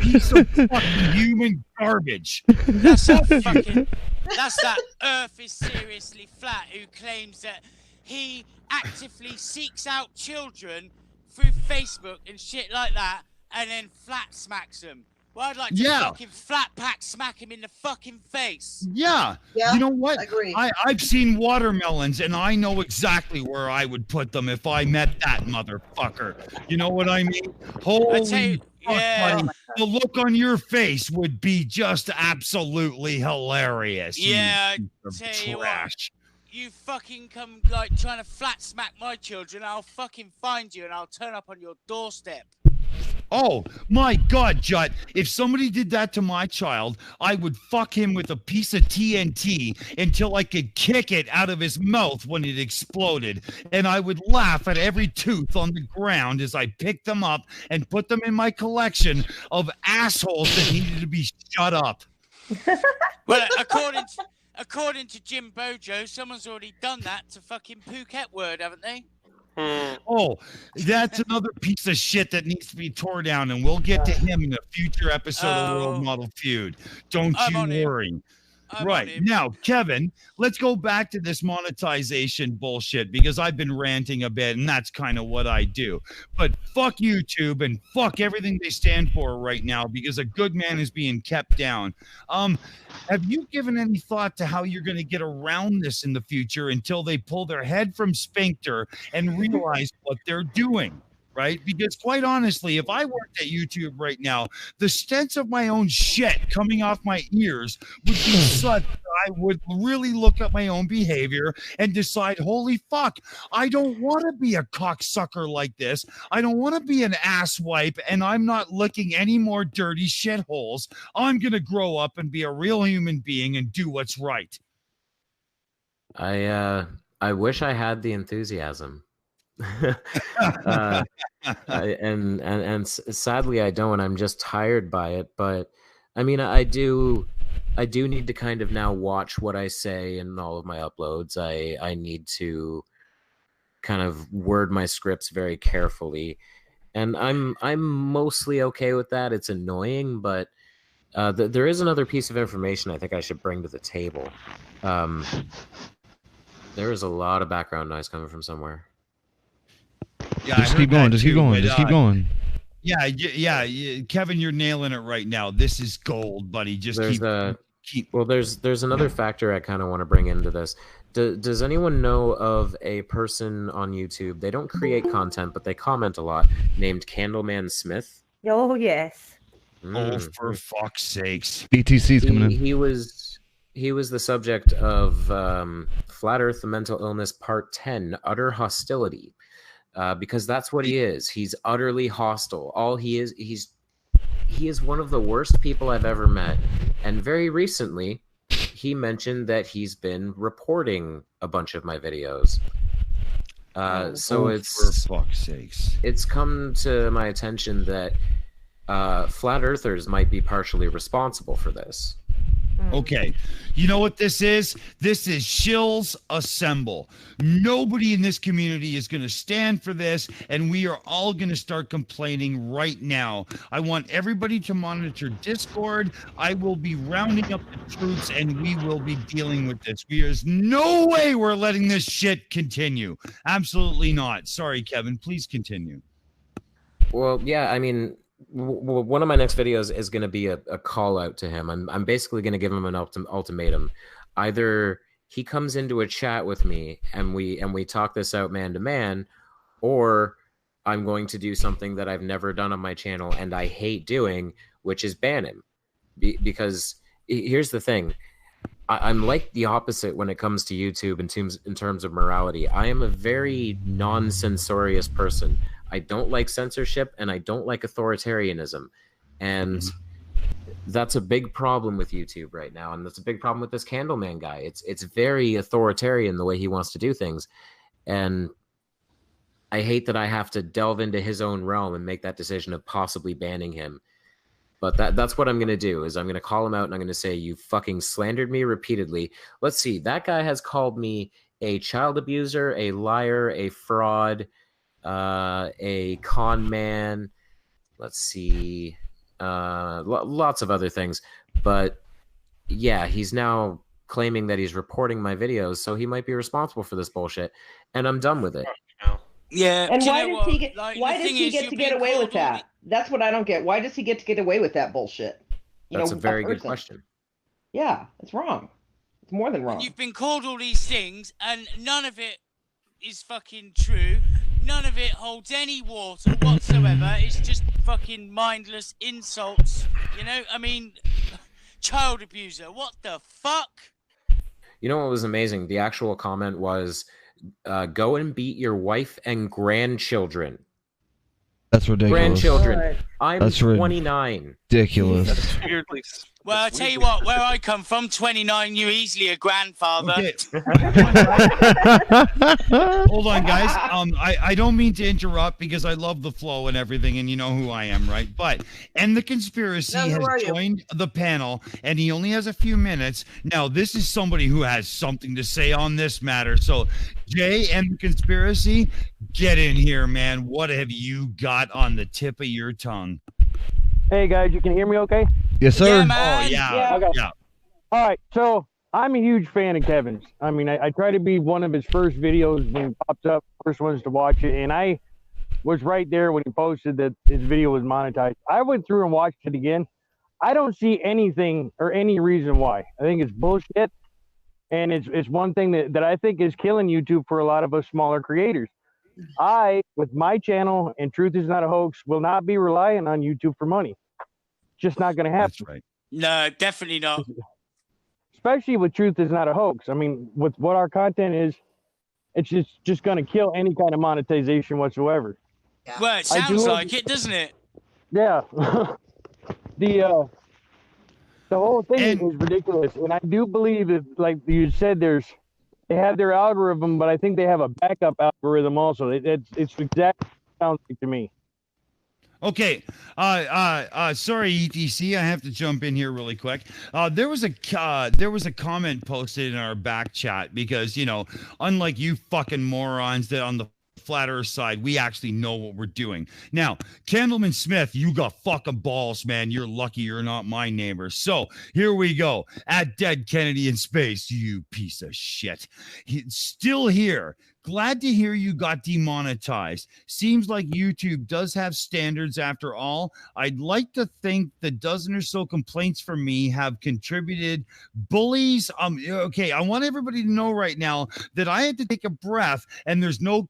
piece of fucking human garbage. That's that Earth is seriously flat who claims that he actively seeks out children through Facebook and shit like that and then flat smacks them. Well, I'd like to fucking flat pack smack him in the fucking face. Yeah. Yeah, You know what? I agree. I've seen watermelons, and I know exactly where I would put them if I met that motherfucker. You know what I mean? Holy fuck, buddy. The look on your face would be just absolutely hilarious. Yeah, you I piece of tell you trash. what. You fucking come like trying to flat smack my children, I'll fucking find you and I'll turn up on your doorstep. Oh, my God, Judd. If somebody did that to my child, I would fuck him with a piece of TNT until I could kick it out of his mouth when it exploded. And I would laugh at every tooth on the ground as I picked them up and put them in my collection of assholes that needed to be shut up. Well, according to Jim Bojo, someone's already done that to fucking Phuket Word, haven't they? Oh, that's another piece of shit that needs to be tore down, and we'll get to him in a future episode of World Model Feud. Don't you worry. Right. Now, Kevin, let's go back to this monetization bullshit, because I've been ranting a bit, and that's kind of what I do. But fuck YouTube and fuck everything they stand for right now, because a good man is being kept down. Have you given any thought to how you're going to get around this in the future until they pull their head from sphincter and realize what they're doing? Right? Because quite honestly, if I worked at YouTube right now, the stench of my own shit coming off my ears would be such that I would really look at my own behavior and decide, holy fuck, I don't want to be a cocksucker like this. I don't want to be an asswipe, and I'm not licking any more dirty shitholes. I'm going to grow up and be a real human being and do what's right. I wish I had the enthusiasm. And sadly I don't. I'm just tired by it. But I mean, I do need to kind of now watch what I say in all of my uploads. I need to kind of word my scripts very carefully, and I'm mostly okay with that. It's annoying, but there is another piece of information I think I should bring to the table. There is a lot of background noise coming from somewhere. Yeah, just keep going. Just keep going. Just keep going. Yeah, Kevin, you're nailing it right now. This is gold, buddy. Just keep. Well, there's another factor I kind of want to bring into this. Does anyone know of a person on YouTube? They don't create content, but they comment a lot. Named Candleman Smith. Oh yes. Oh, for fuck's sakes! BTC's coming in. He was the subject of Flat Earth: The Mental Illness Part 10, Utter Hostility. Because that's what he is. He's utterly hostile. All he is one of the worst people I've ever met. And very recently, he mentioned that he's been reporting a bunch of my videos. So it's, for fuck's sakes, it's come to my attention that flat earthers might be partially responsible for this. Okay, you know what this is? This is shills assemble. Nobody in this community is going to stand for this, and we are all going to start complaining right now. I want everybody to monitor Discord. I will be rounding up the troops, and we will be dealing with this. There's no way we're letting this shit continue. Absolutely not. Sorry, Kevin. Please continue. Well, yeah, I mean, one of my next videos is going to be a call out to him. I'm basically going to give him an ultimatum. Either he comes into a chat with me and we talk this out man to man, or I'm going to do something that I've never done on my channel and I hate doing, which is ban him. Because here's the thing. I'm like the opposite when it comes to YouTube in terms of morality. I am a very non-censorious person. I don't like censorship, and I don't like authoritarianism. And that's a big problem with YouTube right now, and that's a big problem with this Candleman guy. It's very authoritarian the way he wants to do things, and I hate that I have to delve into his own realm and make that decision of possibly banning him. But that's what I'm going to do, is I'm going to call him out, and I'm going to say, you fucking slandered me repeatedly. Let's see, that guy has called me a child abuser, a liar, a fraud, a con man, let's see, lots of other things. But yeah, he's now claiming that he's reporting my videos, so he might be responsible for this bullshit, and I'm done with it. Yeah, and why does he get away with that? That's what I don't get. Why does he get away with that bullshit? That's a very good question. Yeah, it's wrong. It's more than wrong. And you've been called all these things, and none of it is fucking true. None of it holds any water whatsoever. It's just fucking mindless insults. You know, I mean, child abuser. What the fuck? You know what was amazing? The actual comment was, go and beat your wife and grandchildren. That's ridiculous. Grandchildren. I'm That's 29. Ridiculous. That's weirdly. Well, I'll tell you what, where I come from, 29, you're easily a grandfather. Okay. Hold on, guys. I don't mean to interrupt because I love the flow and everything, and you know who I am, right? But and the conspiracy has joined the panel, and he only has a few minutes. Now, this is somebody who has something to say on this matter. So, Jay and the conspiracy, get in here, man. What have you got on the tip of your tongue? Hey guys, you can hear me okay? Yes, sir. Yeah, man. Oh, yeah. Okay. Yeah. All right, so I'm a huge fan of Kevin's. I mean, I try to be one of his first videos when it pops up, first ones to watch it, and I was right there when he posted that his video was monetized. I went through and watched it again. I don't see anything or any reason why. I think it's bullshit, and it's one thing that I think is killing YouTube for a lot of us smaller creators. I, with my channel and Truth Is Not a Hoax, will not be relying on YouTube for money. Just not going to happen. That's right. No, definitely not. Especially with Truth Is Not a Hoax. I mean, with what our content is, it's just going to kill any kind of monetization whatsoever. Yeah. Well, it sounds like it, doesn't it? Yeah. The whole thing is ridiculous, and I do believe that, like you said, they have their algorithm, but I think they have a backup algorithm also. It's exactly what it sounds like to me. Okay. Sorry, ETC. I have to jump in here really quick. There was a comment posted in our back chat because, you know, unlike you fucking morons that on the Flat Earth side, we actually know what we're doing. Now, Candleman Smith, you got fucking balls, man. You're lucky you're not my neighbor. So here we go. At Dead Kennedy in Space, you piece of shit. He's still here. Glad to hear you got demonetized. Seems like YouTube does have standards after all. I'd like to think the dozen or so complaints from me have contributed. Bullies. Okay, I want everybody to know right now that I had to take a breath and there's no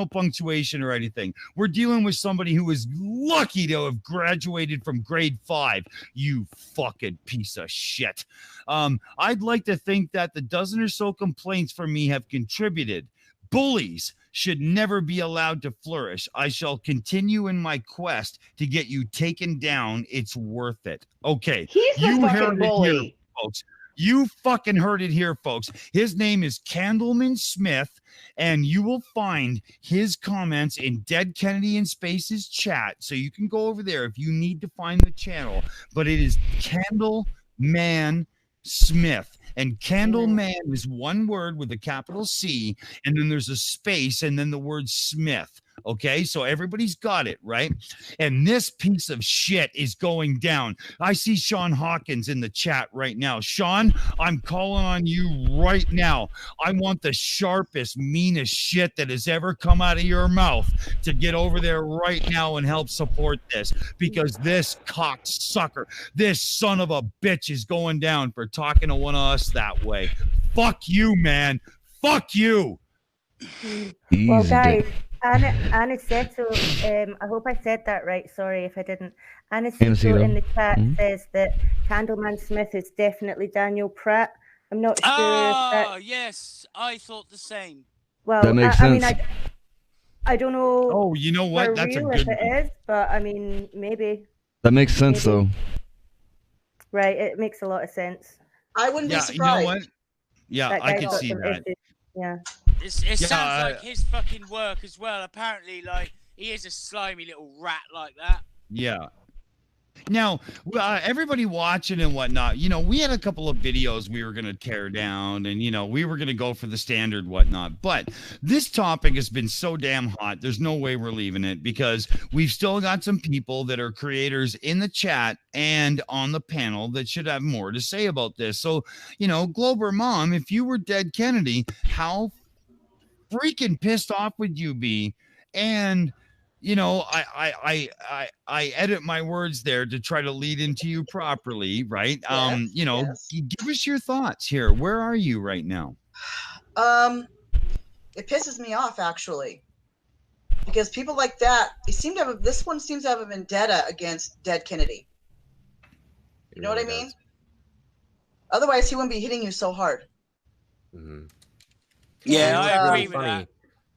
punctuation or anything. We're dealing with somebody who is lucky to have graduated from grade 5. You fucking piece of shit. I'd like to think that the dozen or so complaints from me have contributed. Bullies should never be allowed to flourish. I shall continue in my quest to get you taken down. It's worth it. Okay. He's the fucking bully. Here, folks. You fucking heard it here, folks. His name is Candleman Smith, and you will find his comments in Dead Kennedy in Space's chat. So you can go over there if you need to find the channel. But it is Candleman Smith. And Candleman is one word with a capital C, and then there's a space, and then the word Smith. Okay, so everybody's got it, right? And this piece of shit is going down. I see Sean Hawkins in the chat right now. Sean, I'm calling on you right now. I want the sharpest, meanest shit that has ever come out of your mouth to get over there right now and help support this, because this cocksucker, this son of a bitch is going down for talking to one of us that way. Fuck you, man. Fuck you. Well, guys, Aniceto, I hope I said that right. Sorry if I didn't. Aniceto in the chat says that Candleman Smith is definitely Daniel Pratt. I'm not sure. Oh, yes, I thought the same. Well, that makes sense. I mean, I don't know. Oh, you know what? That's real a good if it is, but I mean, maybe. That makes sense, though. Right, it makes a lot of sense. I wouldn't be surprised. You know what? Yeah, I can see that. Yeah. It sounds like his fucking work as well. Apparently, like, he is a slimy little rat like that. Yeah. Now, everybody watching and whatnot, you know, we had a couple of videos we were going to tear down and, you know, we were going to go for the standard whatnot. But this topic has been so damn hot. There's no way we're leaving it because we've still got some people that are creators in the chat and on the panel that should have more to say about this. So, you know, Glober Mom, if you were Dead Kennedy, how freaking pissed off would you be? And you know, I edit my words there to try to lead into you properly, right? Yes, You know, yes. give us your thoughts here. Where are you right now? It pisses me off actually, because people like that, this one seems to have a vendetta against Dead Kennedy. You know what I mean? Otherwise, he wouldn't be hitting you so hard. Mm-hmm. Yeah, I I agree really with funny. that.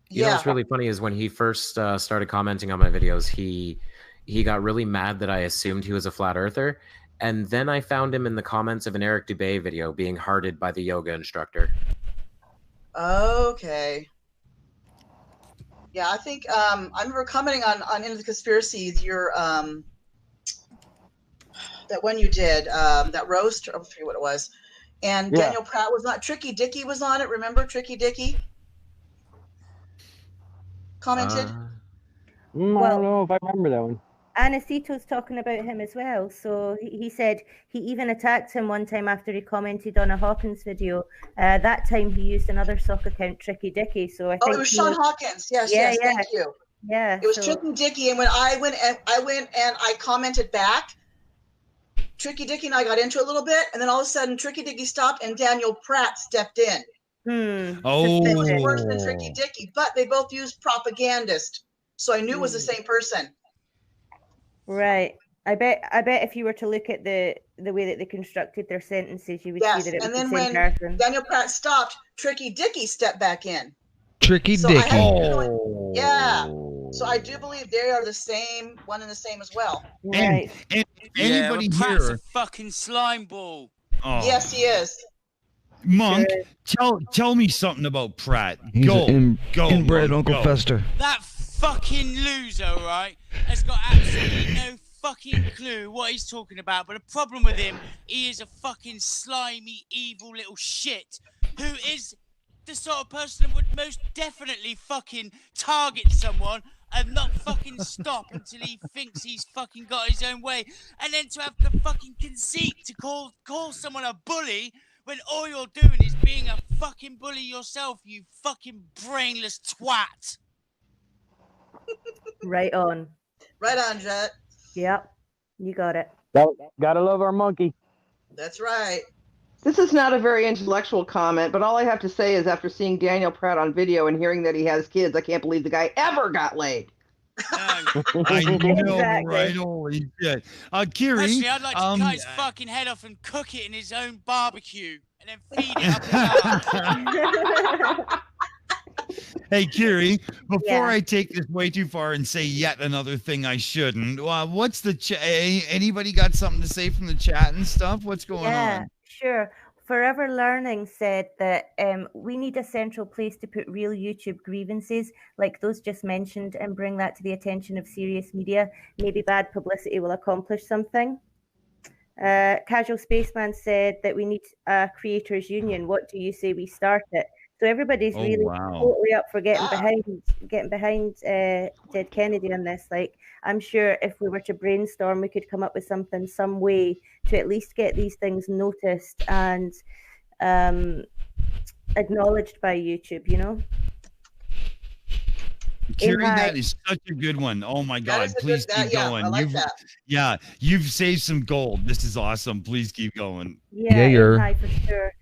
You know what's really funny is when he first started commenting on my videos, he got really mad that I assumed he was a flat earther, and then I found him in the comments of an Eric Dubay video being hearted by the yoga instructor. Okay. Yeah, I think I remember commenting on Into the Conspiracies, your that one you did, that roast, I forget what it was. And Daniel Pratt was not, Tricky Dicky was on it. Remember Tricky Dicky? Commented? I don't know if I remember that one. Anacito's talking about him as well. So he said he even attacked him one time after he commented on a Hawkins video. That time he used another sock account, Tricky Dicky. So I think it was Sean Hawkins. Yes, yes, thank you. Yeah, it was Tricky Dicky, and when I went and I commented back, Tricky Dicky and I got into a little bit, and then all of a sudden Tricky Dicky stopped, and Daniel Pratt stepped in. Oh, it was worse than Tricky Dicky, but they both used propagandist, so I knew it was the same person. Right. I bet if you were to look at the way that they constructed their sentences, you would see that it was and then the same when person. Daniel Pratt stopped, Tricky Dicky stepped back in. Tricky So Dicky. Yeah. So I do believe they are the same, one and the same as well. Right. And anybody Pratt's here? a fucking slime ball. Oh. Yes, he is. Monk, tell me something about Pratt. He's an inbred Monk, Uncle Fester. That fucking loser, right, has got absolutely no fucking clue what he's talking about. But the problem with him, he is a fucking slimy, evil little shit who is the sort of person that would most definitely fucking target someone and not fucking stop until he thinks he's fucking got his own way. And then to have the fucking conceit to call someone a bully when all you're doing is being a fucking bully yourself, you fucking brainless twat. Right on. Right on, Jet. Yep. You got it. Gotta love our monkey. That's right. This is not a very intellectual comment, but all I have to say is after seeing Daniel Pratt on video and hearing that he has kids, I can't believe the guy ever got laid. I know, right? Holy shit. Kiri. Actually, I'd like to cut his fucking head off and cook it in his own barbecue and then feed it up. Hey, Kiri, before I take this way too far and say yet another thing I shouldn't, what's the anybody got something to say from the chat and stuff? What's going on? Sure. Forever Learning said that we need a central place to put real YouTube grievances like those just mentioned and bring that to the attention of serious media. Maybe bad publicity will accomplish something. Casual Spaceman said that we need a creators union. What do you say we start it? So everybody's really totally up for getting behind Dead Kennedy on this. Like, I'm sure if we were to brainstorm, we could come up with something, some way to at least get these things noticed and acknowledged by YouTube, you know? Kiri, that is such a good one. Oh my God, please keep going. I like that. Yeah, you've saved some gold. This is awesome. Please keep going. Yeah, for sure.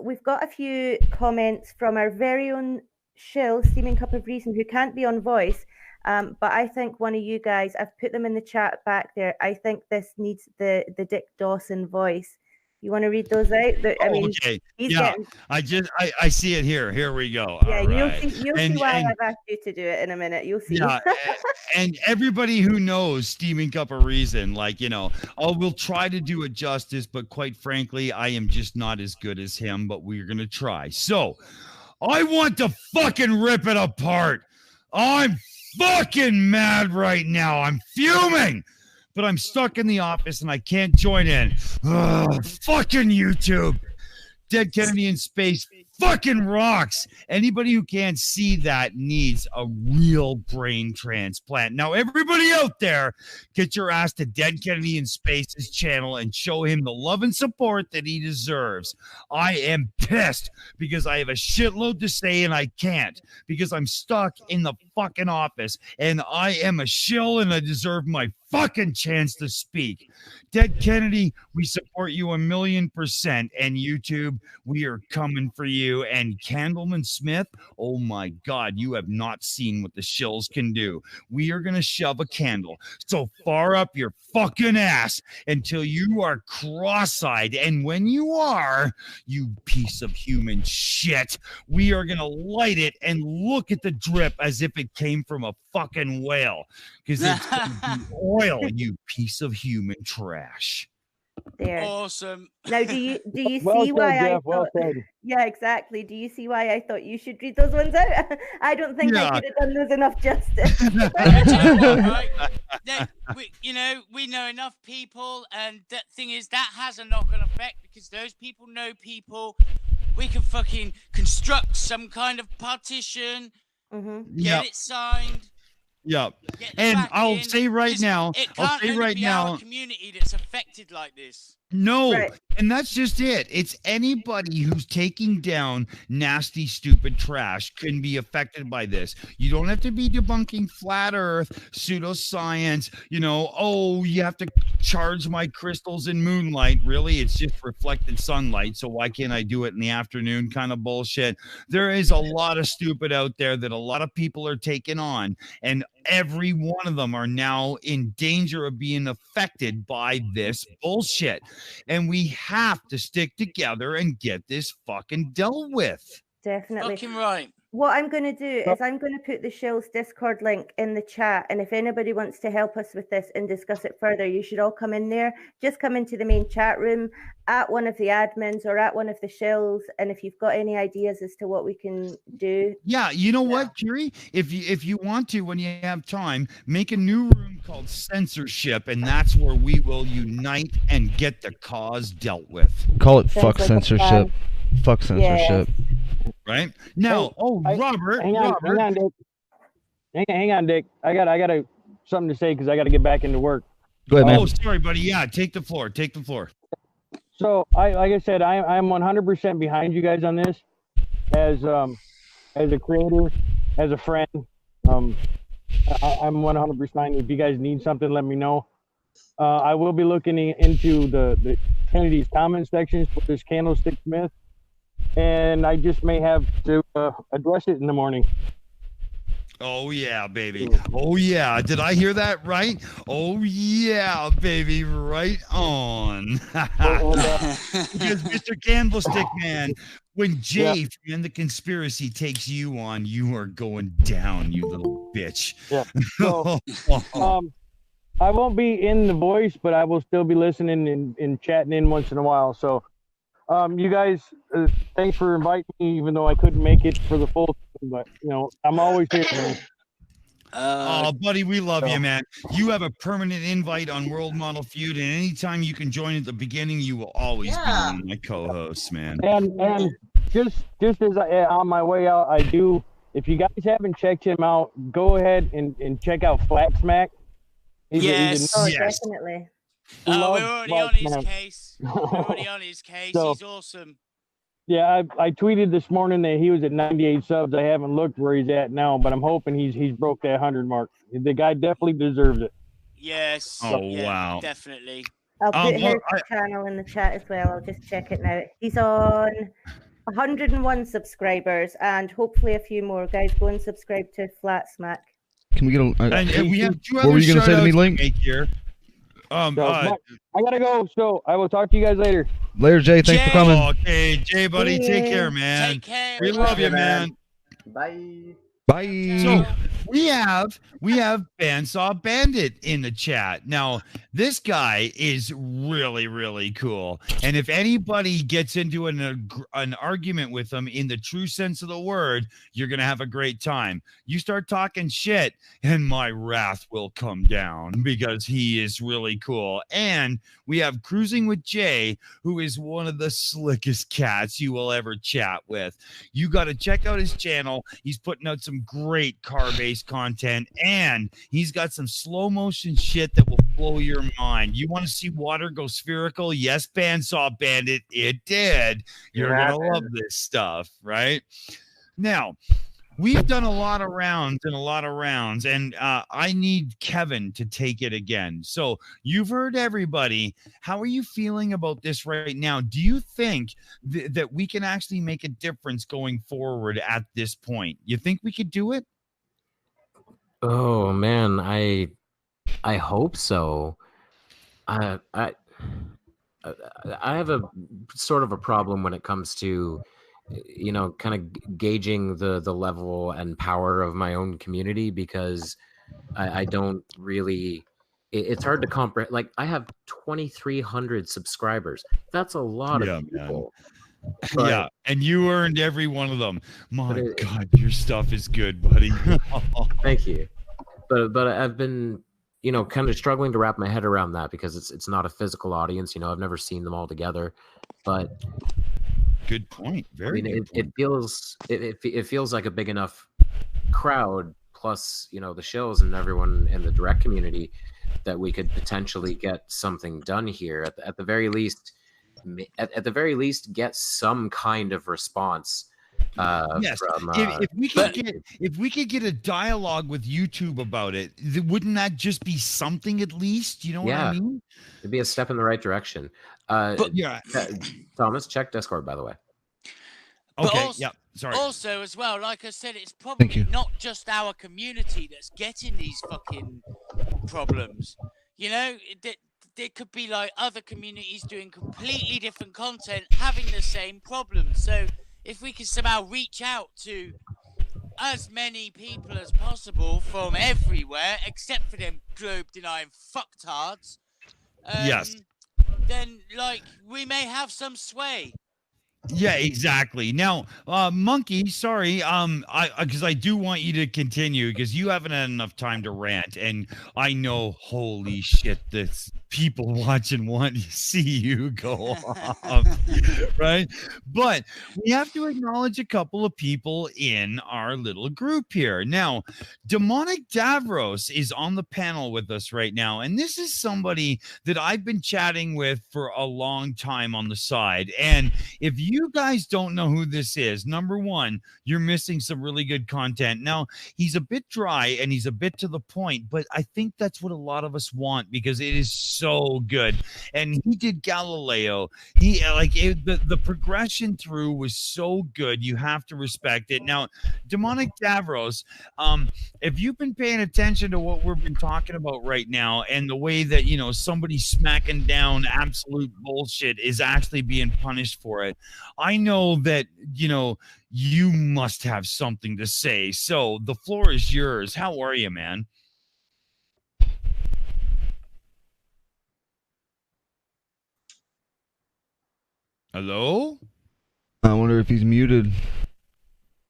We've got a few comments from our very own Shill, Steaming Cup of Reason, who can't be on voice. But I think one of you guys, I've put them in the chat back there. I think this needs the Dick Dawson voice. You want to read those out? I mean, okay. Yeah, I see it here. Here we go. Yeah, you'll see why I've asked you to do it in a minute. You'll see. Yeah, and everybody who knows Steaming Cup of Reason, like, you know, we'll try to do it justice, but quite frankly, I am just not as good as him, but we're going to try. So, I want to fucking rip it apart. I'm fucking mad right now. I'm fuming. But I'm stuck in the office and I can't join in. Fucking YouTube. Dead Kennedy in space. fucking rocks. Anybody who can't see that needs a real brain transplant. Now, everybody out there, get your ass to Dead Kennedy in Space's channel and show him the love and support that he deserves. I am pissed because I have a shitload to say and I can't because I'm stuck in the fucking office and I am a shill and I deserve my fucking chance to speak. Dead Kennedy, we support you 1,000,000%. And YouTube, we are coming for you. And Candleman Smith, oh my God, you have not seen what the shills can do. We are going to shove a candle so far up your fucking ass until you are cross-eyed. And when you are, you piece of human shit, we are going to light it and look at the drip as if it came from a fucking whale. Because it's gonna be oil, you piece of human trash. There. Awesome. Now, do you Well see said, why I Jeff, well thought? said. Yeah, exactly. Do you see why I thought you should read those ones out? I don't think I Yeah. could have done those enough justice. We know enough people, and that thing is that has a knock-on effect because those people know people. We can fucking construct some kind of partition, get it signed. Yep. Get the And back I'll in, say right 'cause now, it I'll can't say only right be now, our community that's affected like this. no, Right. and that's just it. It's anybody who's taking down nasty, stupid trash can be affected by this. You don't have to be debunking flat earth, pseudoscience, oh, you have to charge my crystals in moonlight. Really, it's just reflected sunlight, so why can't I do it in the afternoon kind of bullshit. There is a lot of stupid out there that a lot of people are taking on, and every one of them are now in danger of being affected by this bullshit. And we have to stick together and get this fucking dealt with. Definitely. Fucking right. What I'm going to do is I'm going to put the Shill's Discord link in the chat. And if anybody wants to help us with this and discuss it further, you should all come in there. Just come into the main chat room at one of the admins or at one of the Shills. And if you've got any ideas as to what we can do. Yeah, you know what, Curie? If you want to, when you have time, make a new room called censorship, and that's where we will unite and get the cause dealt with. Call it fuck censorship. Fuck censorship. Right now, Robert, hang on, Dick. Hang on, Dick. I got something to say because I got to get back into work. Go ahead, man. Oh, sorry, buddy. Yeah, take the floor. Take the floor. So, like I said, I'm 100% behind you guys on this, as a creator, as a friend. I'm 100%. If you guys need something, let me know. I will be looking into the Kennedy's comment sections for this Candlestick Smith. And I just may have to address it in the morning. Oh, yeah, baby. Oh, yeah. Did I hear that right? Oh, yeah, baby. Right on. Because Mr. Candlestick Man, when Jay from The Conspiracy takes you on, you are going down, you little bitch. Yeah. So, I won't be in the voice, but I will still be listening and chatting in once in a while. So, you guys, thanks for inviting me, even though I couldn't make it for the full thing, but I'm always here. Oh, buddy, we love you, man. You have a permanent invite on World Model Feud, and anytime you can join at the beginning, you will always be one of my co-hosts, man. And just as on my way out, I do. If you guys haven't checked him out, go ahead and check out Flat Smack. Yes, definitely. We're already on his case. We're already on his case. So, he's awesome. Yeah, I tweeted this morning that he was at 98 subs. I haven't looked where he's at now, but I'm hoping he's broke that 100 mark. The guy definitely deserves it. Yes. Oh, yeah, wow. Definitely. I'll put his channel in the chat as well. I'll just check it now. He's on 101 subscribers and hopefully a few more. Guys, go and subscribe to Flat Smack. Can we get a... and we have two what other were you going to say to me, Link? Here. I gotta go, so I will talk to you guys later. Later, Jay. Thanks for coming. Okay, Jay, buddy. Take care, man. Take care. We love you, man. Bye. Bye. So we have Bandsaw Bandit in the chat. Now, this guy is really cool. And if anybody gets into an argument with him in the true sense of the word, you're going to have a great time. You start talking shit and my wrath will come down because he is really cool. And we have Cruising with Jay, who is one of the slickest cats you will ever chat with. You got to check out his channel. He's putting out some great car-based content, and he's got some slow motion shit that will blow your mind. You want to see water go spherical? Yes, Bandsaw Bandit, it did. You're gonna love this stuff, right? Now, we've done a lot of rounds, and I need Kevin to take it again. So you've heard everybody. How are you feeling about this right now? Do you think that we can actually make a difference going forward at this point? You think we could do it? Oh man, I hope so. I have a sort of a problem when it comes to, you know, kind of gauging the level and power of my own community, because I don't really, it's hard to comprehend. Like, I have 2,300 subscribers. That's a lot of people. But, yeah, and you earned every one of them. My God, your stuff is good, buddy. Thank you. But I've been, you know, kind of struggling to wrap my head around that, because it's not a physical audience. You know, I've never seen them all together. But good point. Very. I mean, good point. It feels like a big enough crowd, plus, you know, the shows and everyone in the direct community, that we could potentially get something done here. At the very least, get some kind of response. Yes. From, if we could get a dialogue with YouTube about it, wouldn't that just be something at least? You know what I mean? It'd be a step in the right direction. Thomas, check Discord, by the way. Okay. Also, sorry. Also, as well, like I said, it's probably not just our community that's getting these fucking problems. You know, there could be like other communities doing completely different content having the same problem. So if we can somehow reach out to as many people as possible from everywhere, except for them globe-denying fucktards, then, like, we may have some sway. Yeah, exactly. Now, Monkey, sorry, because I do want you to continue, because you haven't had enough time to rant, and I know, holy shit, this people watching want to see you go off, right? But we have to acknowledge a couple of people in our little group here. Now, Demonic Davros is on the panel with us right now, and this is somebody that I've been chatting with for a long time on the side. And if you guys don't know who this is, number one, you're missing some really good content. Now, he's a bit dry and he's a bit to the point, but I think that's what a lot of us want, because it is so good. And he did Galileo. He the progression through was so good. You have to respect it. Now, Demonic Davros, if you've been paying attention to what we've been talking about right now, and the way that, you know, somebody smacking down absolute bullshit is actually being punished for it, I know that, you know, you must have something to say. So the floor is yours. How are you, man? Hello? I wonder if he's muted.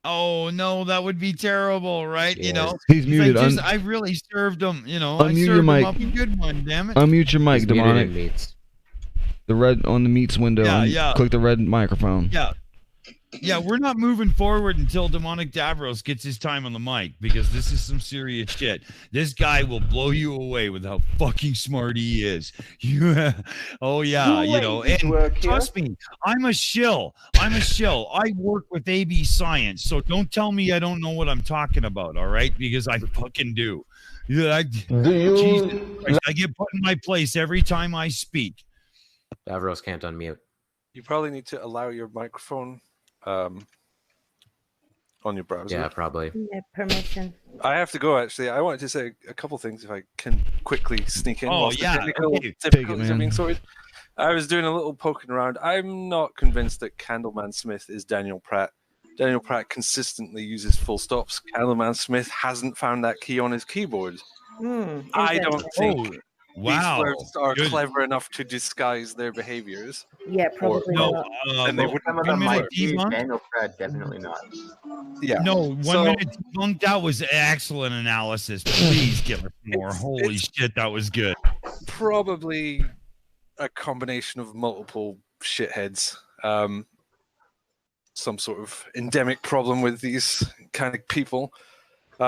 Oh no, that would be terrible, right? Yeah. You know, he's muted. I really served him. You know, unmute your mic. Up a good one, damn it. Unmute your mic, Demonic. The red on the meets window. Yeah. Click the red microphone. Yeah, we're not moving forward until Demonic Davros gets his time on the mic, because this is some serious shit. This guy will blow you away with how fucking smart he is. Oh yeah, you know, and trust me, I'm a shill. I work with AB Science, so don't tell me I don't know what I'm talking about, all right? Because I fucking do. Yeah, Jesus Christ, I get put in my place every time I speak. Davros can't unmute. You probably need to allow your microphone on your browser. Yeah, probably. Yeah, permission. I have to go, actually. I wanted to say a couple things, if I can quickly sneak in. Oh, yeah. Difficulties are being sorted. I was doing a little poking around. I'm not convinced that Candleman Smith is Daniel Pratt. Daniel Pratt consistently uses full stops. Candleman Smith hasn't found that key on his keyboard. I don't think these words are clever enough to disguise their behaviors. Yeah, probably not. Then they wouldn't. Some of them might be. Daniel Pratt, definitely not. Yeah. No, 1 minute debunked. That was excellent analysis. Please give us more. Holy shit, that was good. Probably a combination of multiple shitheads. Some sort of endemic problem with these kind of people. So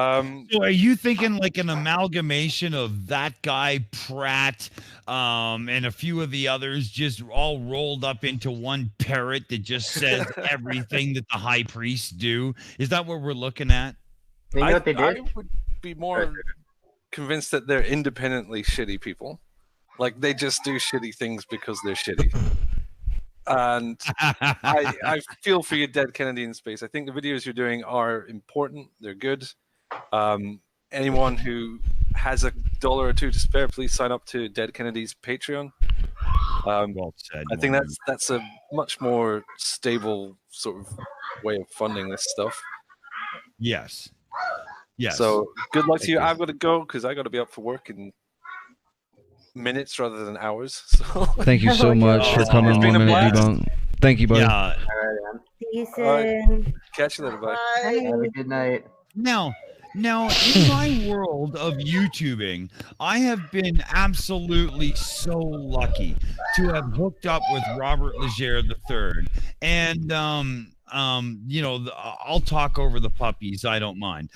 are you thinking like an amalgamation of that guy Pratt and a few of the others just all rolled up into one parrot that just says everything that the high priests do? Is that what we're looking at? You know what they did? I would be more convinced that they're independently shitty people. Like they just do shitty things because they're shitty. And I feel for you, Dead Kennedy in Space. I think the videos you're doing are important. They're good. Anyone who has $1 or $2 to spare, please sign up to Dead Kennedy's Patreon. Well said. I think that's a much more stable sort of way of funding this stuff. Yes. Yes. So good luck to you. I've got to go because I got to be up for work in minutes rather than hours. So thank you so much for coming on 1 Minute Debunk. Thank you, buddy. Yeah. See you soon. All right. Catch you later. Bye. Have a good night. Now, in my world of YouTubing, I have been absolutely so lucky to have hooked up with Robert Legere III. And, you know, I'll talk over the puppies. I don't mind.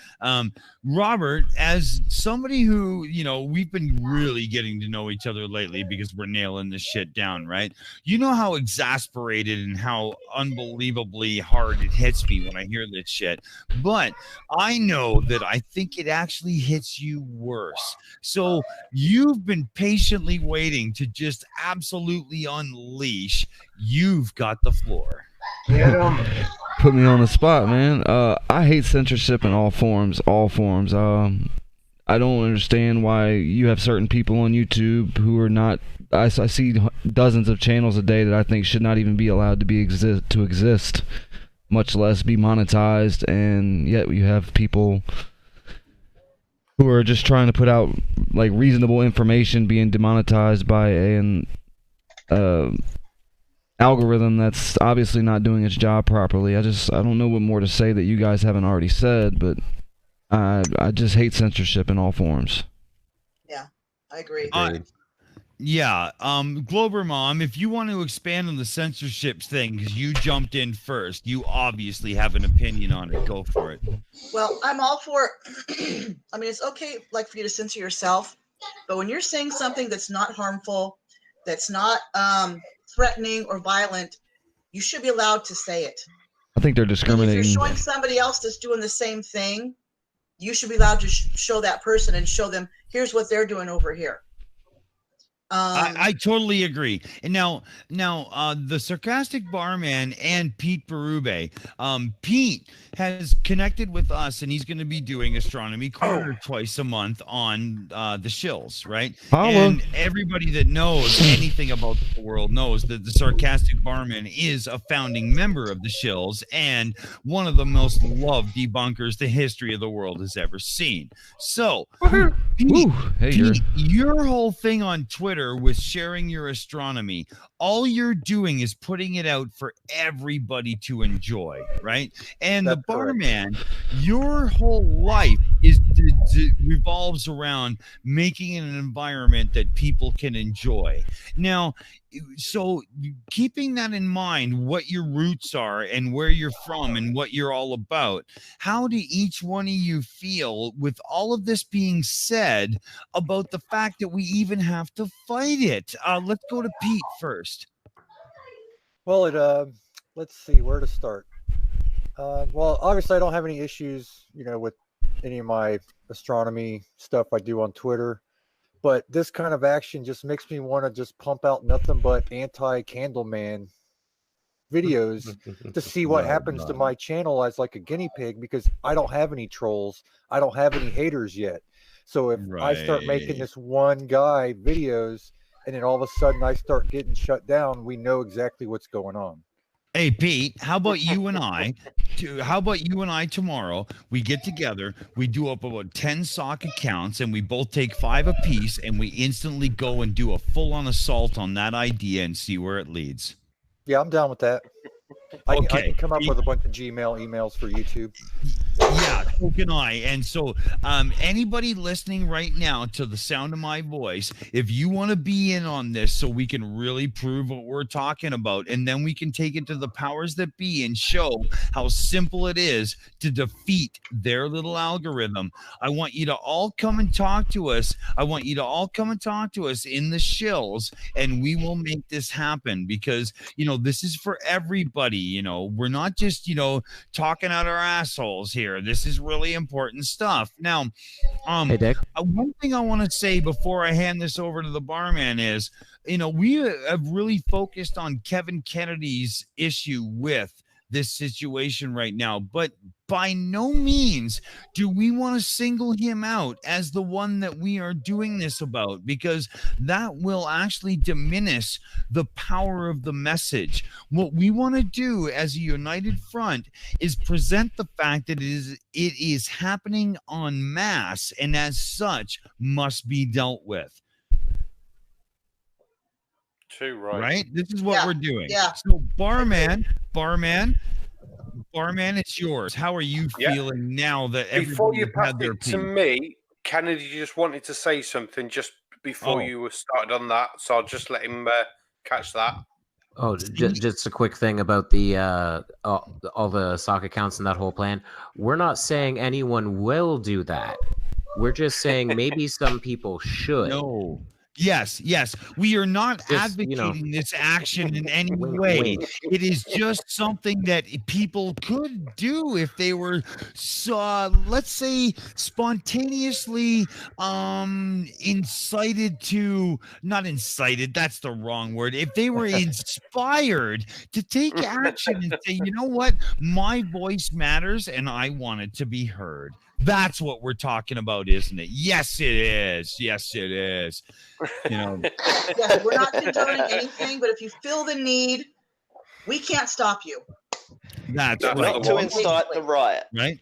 Robert, as somebody who, you know, we've been really getting to know each other lately because we're nailing this shit down, right? You know how exasperated and how unbelievably hard it hits me when I hear this shit. But I know that I think it actually hits you worse. So you've been patiently waiting to just absolutely unleash. You've got the floor. Put me on the spot, man. I hate censorship in all forms. I don't understand why you have certain people on YouTube who are not. I see dozens of channels a day that I think should not even be allowed to exist, much less be monetized. And yet you have people who are just trying to put out like reasonable information being demonetized by an algorithm that's obviously not doing its job properly. I don't know what more to say that you guys haven't already said, but I just hate censorship in all forms. Yeah, I agree. Yeah, Glober Mom, if you want to expand on the censorship thing, because you jumped in first, you obviously have an opinion on it. Go for it. Well, I'm all for I mean, it's okay, like, for you to censor yourself, but when you're saying something that's not harmful, that's not threatening or violent, you should be allowed to say it. I think they're discriminating. If you're showing somebody else that's doing the same thing, you should be allowed to show that person and show them, here's what they're doing over here. I totally agree. And now, the Sarcastic Barman and Pete Berube. Pete has connected with us, and he's going to be doing Astronomy Corner twice a month on the shills, right? And everybody that knows anything about the world knows that the Sarcastic Barman is a founding member of the shills and one of the most loved debunkers the history of the world has ever seen. So, Pete, your whole thing on Twitter with sharing your astronomy, all you're doing is putting it out for everybody to enjoy, right? And the Barman, your whole life revolves around making an environment that people can enjoy. Now, so keeping that in mind, what your roots are and where you're from and what you're all about, how do each one of you feel with all of this being said about the fact that we even have to fight it? Let's go to Pete first. Well, let's see where to start. Well, obviously I don't have any issues, you know, with any of my astronomy stuff I do on Twitter. But this kind of action just makes me want to just pump out nothing but anti-Candleman videos to see what happens to my channel as like a guinea pig, because I don't have any trolls. I don't have any haters yet. So if I start making this one guy videos and then all of a sudden I start getting shut down, we know exactly what's going on. Hey Pete, how about you and I? How about you and I tomorrow? We get together, we do up about 10 sock accounts, and we both take 5 apiece, and we instantly go and do a full-on assault on that idea and see where it leads. Yeah, I'm down with that. I Okay. can come up with a bunch of Gmail emails for YouTube. Yeah, so can I. And so anybody listening right now to the sound of my voice, if you want to be in on this so we can really prove what we're talking about, and then we can take it to the powers that be and show how simple it is to defeat their little algorithm, I want you to all come and talk to us. I want you to all come and talk to us in the shills, and we will make this happen, because, you know, this is for everybody. You know, we're not just, you know, talking out our assholes here. This is really important stuff. Now, Hey, Dick. one thing I want to say before I hand this over to the barman is, you know, we have really focused on Kevin Kennedy's issue with this situation right now, but by no means do we want to single him out as the one that we are doing this about, because that will actually diminish the power of the message. What we want to do as a united front is present the fact that it is happening en masse, and as such must be dealt with. Too right. Right? This is what we're doing. Yeah. So barman, it's yours. How are you feeling now that before you pass had their it to me, Kennedy just wanted to say something just before you were started on that, so I'll just let him catch that. Oh, just a quick thing about the all the sock accounts and that whole plan. We're not saying anyone will do that. We're just saying maybe some people should. No. Yes. We are not advocating this action in any way. It is just something that people could do if they were, let's say, spontaneously incited to, not incited, that's the wrong word. If they were inspired to take action and say, you know what, my voice matters and I want it to be heard. That's what we're talking about, isn't it? Yes, it is. Yes, it is. You know, yes, we're not condoning anything, but if you feel the need, we can't stop you. That's right. Not to incite the riot. Right?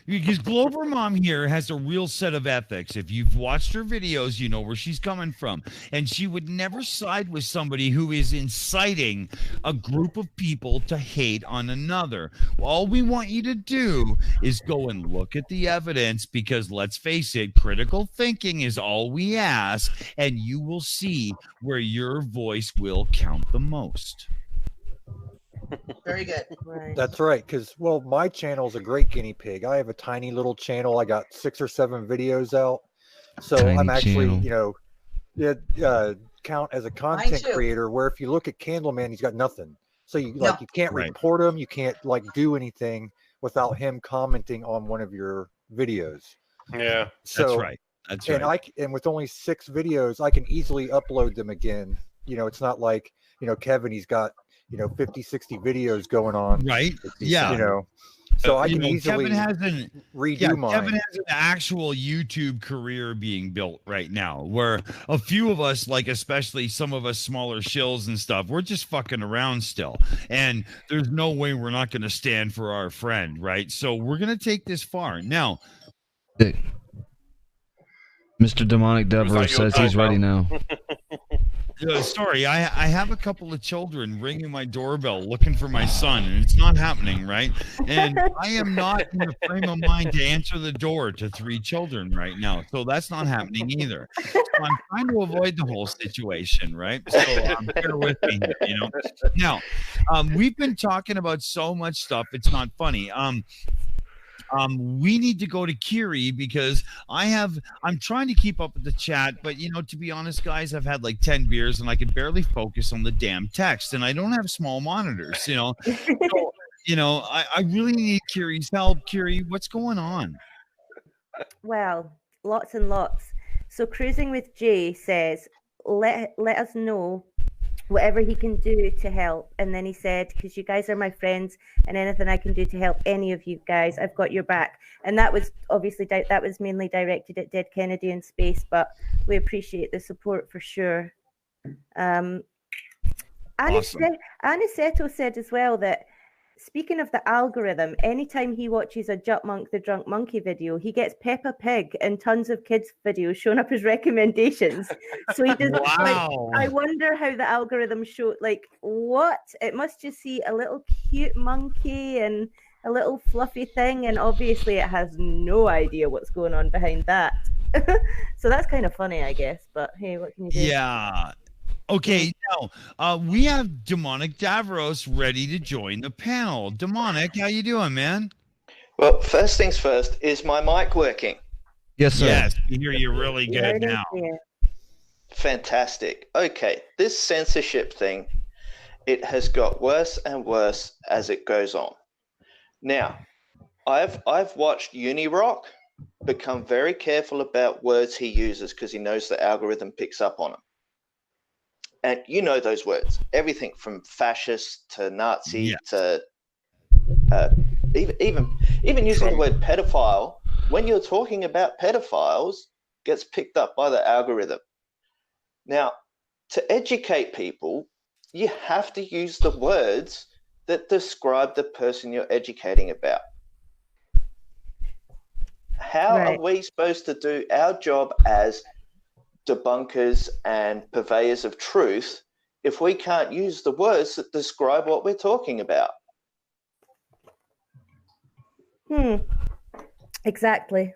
Because Glover Mom here has a real set of ethics. If you've watched her videos, you know where she's coming from. And she would never side with somebody who is inciting a group of people to hate on another. All we want you to do is go and look at the evidence, because let's face it, critical thinking is all we ask, and you will see where your voice will count the most. Very good. Right. That's right, because, well, my channel is a great guinea pig. I have a tiny little channel. I got 6 or 7 videos out. So Tiny I'm actually, channel. you know, count as a content creator, where if you look at Candleman, he's got nothing. So you you can't report him. You can't do anything without him commenting on one of your videos. Yeah, so, that's right. That's right. And with only 6 videos, I can easily upload them again. You know, it's not like, you know, Kevin, he's got, you know, 50, 60 videos going on. Right. Yeah. You know, so I can easily redo mine. Kevin has an actual YouTube career being built right now, where a few of us, like especially some of us smaller shills and stuff, we're just fucking around still. And there's no way we're not going to stand for our friend, right? So we're going to take this far. Now, Mr. Demonic Devereaux says he's ready now. Sorry, I have a couple of children ringing my doorbell looking for my son, and it's not happening, right? And I am not in the frame of mind to answer the door to 3 children right now, so that's not happening either. So I'm trying to avoid the whole situation, right? So bear with me here, you know. Now, we've been talking about so much stuff, it's not funny. We need to go to Kiri, because I'm trying to keep up with the chat, but you know, to be honest, guys, I've had like 10 beers and I can barely focus on the damn text, and I don't have small monitors, you know. So, you know, I really need Kiri's help. Kiri, what's going on? Well, lots and lots. So Cruising with Jay says, let us know whatever he can do to help. And then he said, because you guys are my friends, and anything I can do to help any of you guys, I've got your back. And that was obviously that was mainly directed at Dead Kennedy in space, but we appreciate the support for sure. Awesome. Aniceto said as well that, speaking of the algorithm, anytime he watches a Jutmonk the Drunk Monkey video, he gets Peppa Pig and tons of kids' videos showing up as recommendations. So he does. Wow. I wonder how the algorithm showed. What? It must just see a little cute monkey and a little fluffy thing, and obviously it has no idea what's going on behind that. So that's kind of funny, I guess. But hey, what can you do? Yeah. Okay, now we have Demonic Davros ready to join the panel. Demonic, how you doing, man? Well, first things first, is my mic working? Yes, sir. Yes, we hear you really good now. Fantastic. Okay, this censorship thing, it has got worse and worse as it goes on. Now, I've watched Unirock become very careful about words he uses because he knows the algorithm picks up on them. And you know those words, everything from fascist to Nazi to even using the word pedophile. When you're talking about pedophiles, gets picked up by the algorithm. Now, to educate people, you have to use the words that describe the person you're educating about. How are we supposed to do our job as debunkers and purveyors of truth if we can't use the words that describe what we're talking about? Exactly.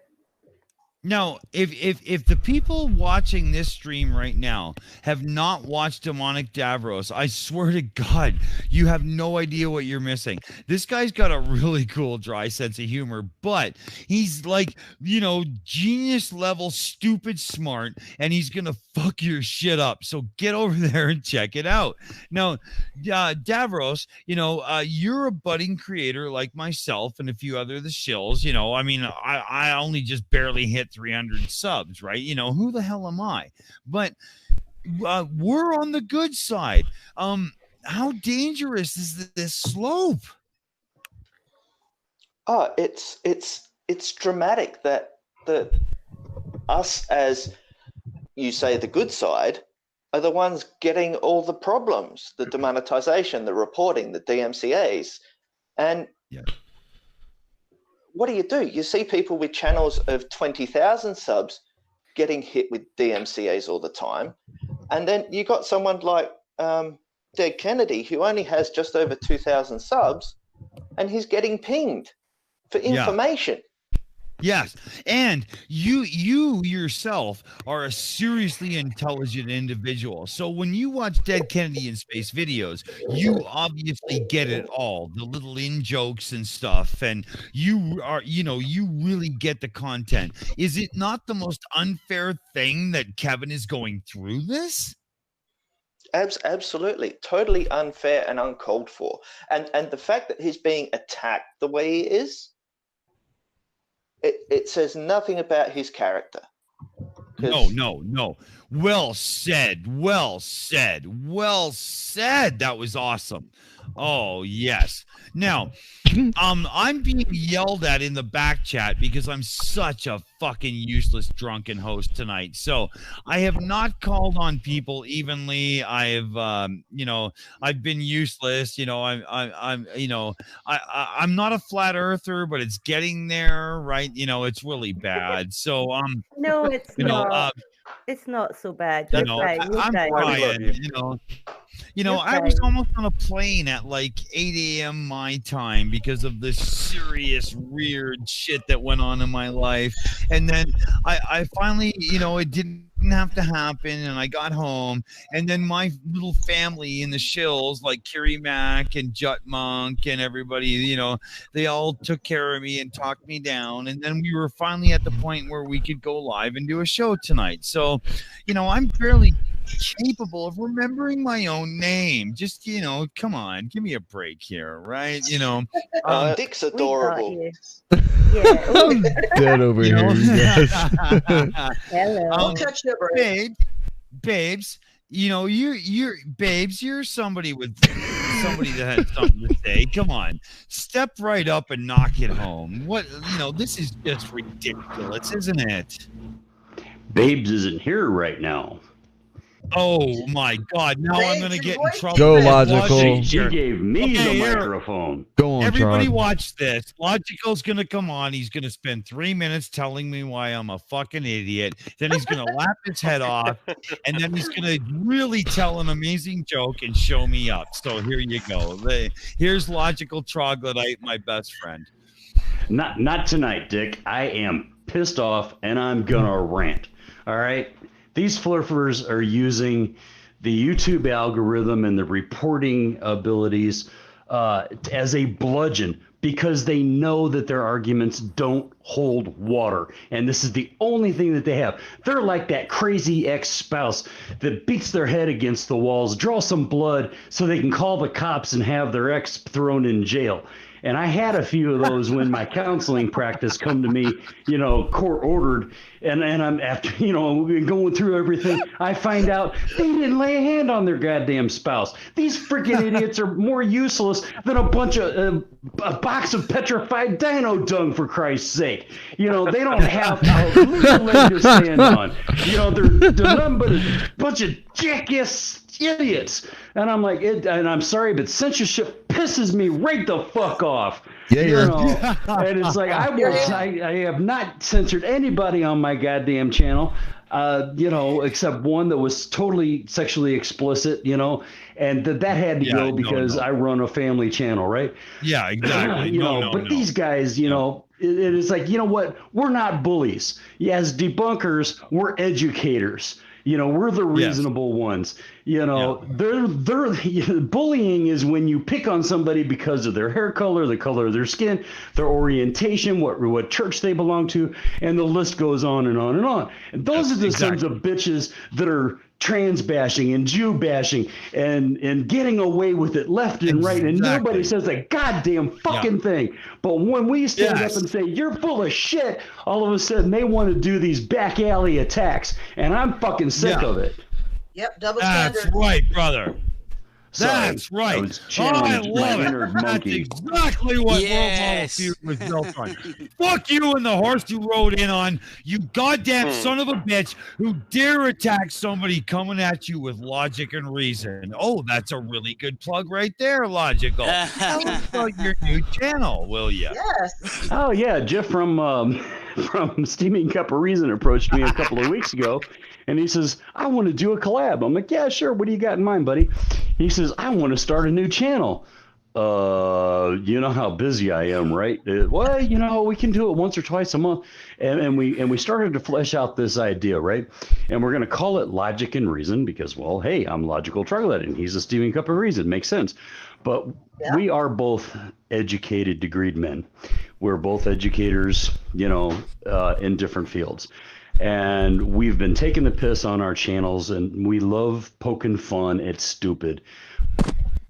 Now, if the people watching this stream right now have not watched Demonic Davros, I swear to God, you have no idea what you're missing. This guy's got a really cool, dry sense of humor, but he's like, genius level, stupid smart, and he's going to fuck your shit up. So get over there and check it out. Now, Davros, you're a budding creator like myself and a few other of the shills. I mean, I only just barely hit 300 subs, right? Who the hell am I? But we're on the good side. How dangerous is this slope? Oh, it's dramatic that us, as you say, the good side, are the ones getting all the problems, the demonetization, the reporting, the DMCAs. And what do? You see people with channels of 20,000 subs getting hit with DMCAs all the time. And then you got someone like Dead Kennedy, who only has just over 2,000 subs, and he's getting pinged for information. Yes, and you yourself are a seriously intelligent individual. So when you watch Dead Kennedy in Space videos, you obviously get it all, the little in jokes and stuff, and you really get the content. Is it not the most unfair thing that Kevin is going through this? Absolutely, totally unfair and uncalled for. And the fact that he's being attacked the way he is, it says nothing about his character. No. Well said. That was awesome. Oh, yes. Now, I'm being yelled at in the back chat because I'm such a fucking useless drunken host tonight. So I have not called on people evenly. I've been useless. I'm not a flat earther, but it's getting there, right? It's really bad. So no, it's not. It's not so bad. I'm trying, I was almost on a plane at like 8 a.m. my time because of this serious weird shit that went on in my life. And then I finally, it didn't have to happen, and I got home, and then my little family in the shills, like Kiri Mac and Jut Monk and everybody, they all took care of me and talked me down, and then we were finally at the point where we could go live and do a show tonight. So, I'm barely capable of remembering my own name. Just, come on, give me a break here, right? Dick's adorable. I'm dead over here, you guys. Hello. I'll catch you, babes. You're somebody with somebody that has something to say. Come on, step right up and knock it home. What this is just ridiculous, isn't it? Babes isn't here right now. Oh my God! Now I'm gonna get in trouble. Go Logical. She gave me the here. microphone. Go on, Everybody Trog. watch this. Logical's gonna come on. He's gonna spend 3 minutes telling me why I'm a fucking idiot. Then he's gonna laugh his head off, and then he's gonna really tell an amazing joke and show me up. So here you go. Here's Logical Troglodyte, my best friend. Not tonight, Dick. I am pissed off and I'm gonna rant. All right. These flurfers are using the YouTube algorithm and the reporting abilities as a bludgeon because they know that their arguments don't hold water. And this is the only thing that they have. They're like that crazy ex-spouse that beats their head against the walls, draws some blood so they can call the cops and have their ex thrown in jail. And I had a few of those when my counseling practice come to me, court ordered. And I'm after, going through everything, I find out they didn't lay a hand on their goddamn spouse. These freaking idiots are more useless than a bunch of a box of petrified dino dung, for Christ's sake. They don't have a legal leg to stand on. They're nothing but a bunch of jackass idiots. And I'm like, and I'm sorry, but censorship pisses me right the fuck off. Yeah, and it's like I have not censored anybody on my goddamn channel, except one that was totally sexually explicit, and that had to go because I run a family channel, right? Yeah, exactly. But these guys, it is like, what? We're not bullies. As debunkers, we're educators. We're the reasonable ones. They're bullying is when you pick on somebody because of their hair color, the color of their skin, their orientation, what church they belong to, and the list goes on and on and on. And those are the sons of bitches that are trans bashing and Jew bashing and getting away with it left and right, and nobody says a goddamn fucking thing. But when we stand up and say you're full of shit, all of a sudden they want to do these back alley attacks, and I'm fucking sick of it. Yep, double standard. That's right, brother. Sorry, That's right. I was channeling my inner monkey. That's exactly what World Model Feud was built on. Fuck you and the horse you rode in on, you goddamn son of a bitch who dare attack somebody coming at you with logic and reason. Oh, that's a really good plug right there, Logical. Tell us about your new channel, will you? Yes. Oh yeah, Jeff from Steaming Cup of Reason approached me a couple of weeks ago. And he says, I want to do a collab. I'm like, yeah, sure. What do you got in mind, buddy? He says, I want to start a new channel. You know how busy I am, right? Well, we can do it once or twice a month. And we started to flesh out this idea, right? And we're going to call it Logic and Reason because, well, hey, I'm Logical Troglodyte and he's a Steaming Cup of Reason. Makes sense. But we are both educated, degreed men. We're both educators, in different fields. And we've been taking the piss on our channels, and we love poking fun. It's stupid.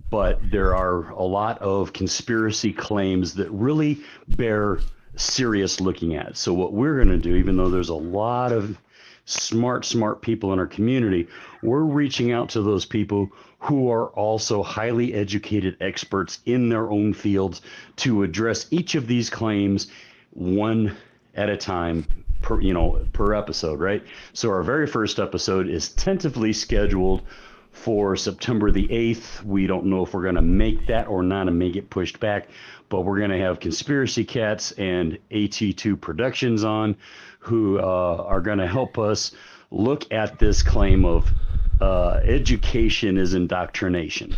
But there are a lot of conspiracy claims that really bear serious looking at. So what we're going to do, even though there's a lot of smart people in our community, we're reaching out to those people who are also highly educated experts in their own fields to address each of these claims one at a time per episode, right? So our very first episode is tentatively scheduled for September the 8th. We don't know if we're going to make that or not and may get pushed back, but we're going to have Conspiracy Cats and AT2 Productions on who are going to help us look at this claim of education is indoctrination.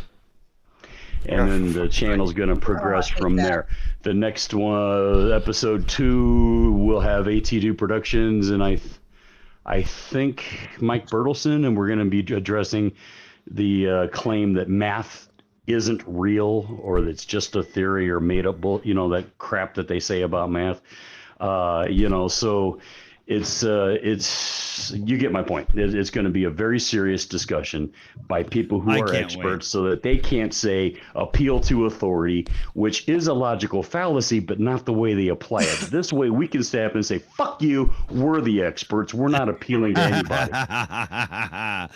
And then the channel's going to progress from there. The next one, episode 2, we'll have AT2 Productions, and I think Mike Bertelson, and we're going to be addressing the claim that math isn't real or that it's just a theory or made up, that crap that they say about math. So it's you get my point. It's going to be a very serious discussion by people who are experts so that they can't say appeal to authority, which is a logical fallacy, but not the way they apply it. This way we can stand up and say, fuck you, we're the experts. We're not appealing to anybody. Oh,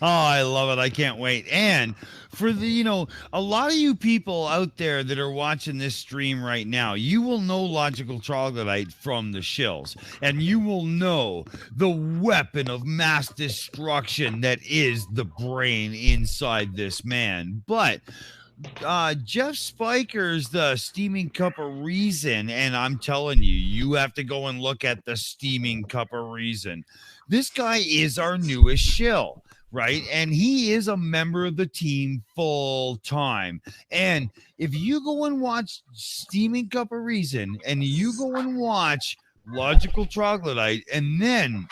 I love it. I can't wait. And for the, you know, a lot of you people out there that are watching this stream right now, you will know Logical Troglodyte from the shills, and you will know the weapon of mass destruction that is the brain inside this man. But Jeff Spiker's the Steaming Cup of Reason, and I'm telling you, you have to go and look at the Steaming Cup of Reason. This guy is our newest shill, right? And he is a member of the team full time. And if you go and watch Steaming Cup of Reason and you go and watch Logical Troglodyte, and then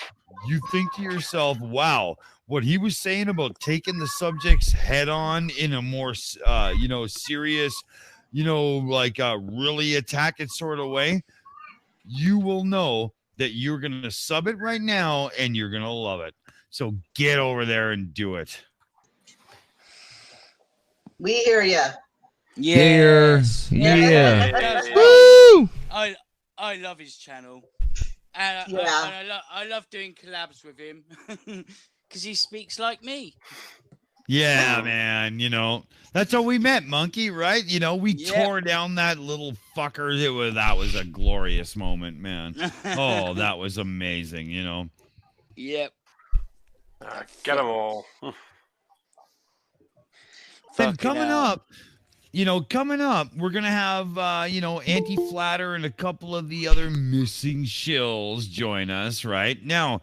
you think to yourself, wow, what he was saying about taking the subjects head on in a more, you know, serious, you know, like really attack it sort of way, you will know that you're going to sub it right now and you're going to love it. So get over there and do it. We hear you. Yes. Yeah. Woo! I love his channel. And I love doing collabs with him because he speaks like me. Yeah, man. You know, that's how we met, Monkey, right? You know, we tore down that little fucker. That was a glorious moment, man. Oh, that was amazing, you know. Yep. Get them all. And coming up, we're going to have, you know, Anti-Flatter and a couple of the other missing shills join us, right? Now,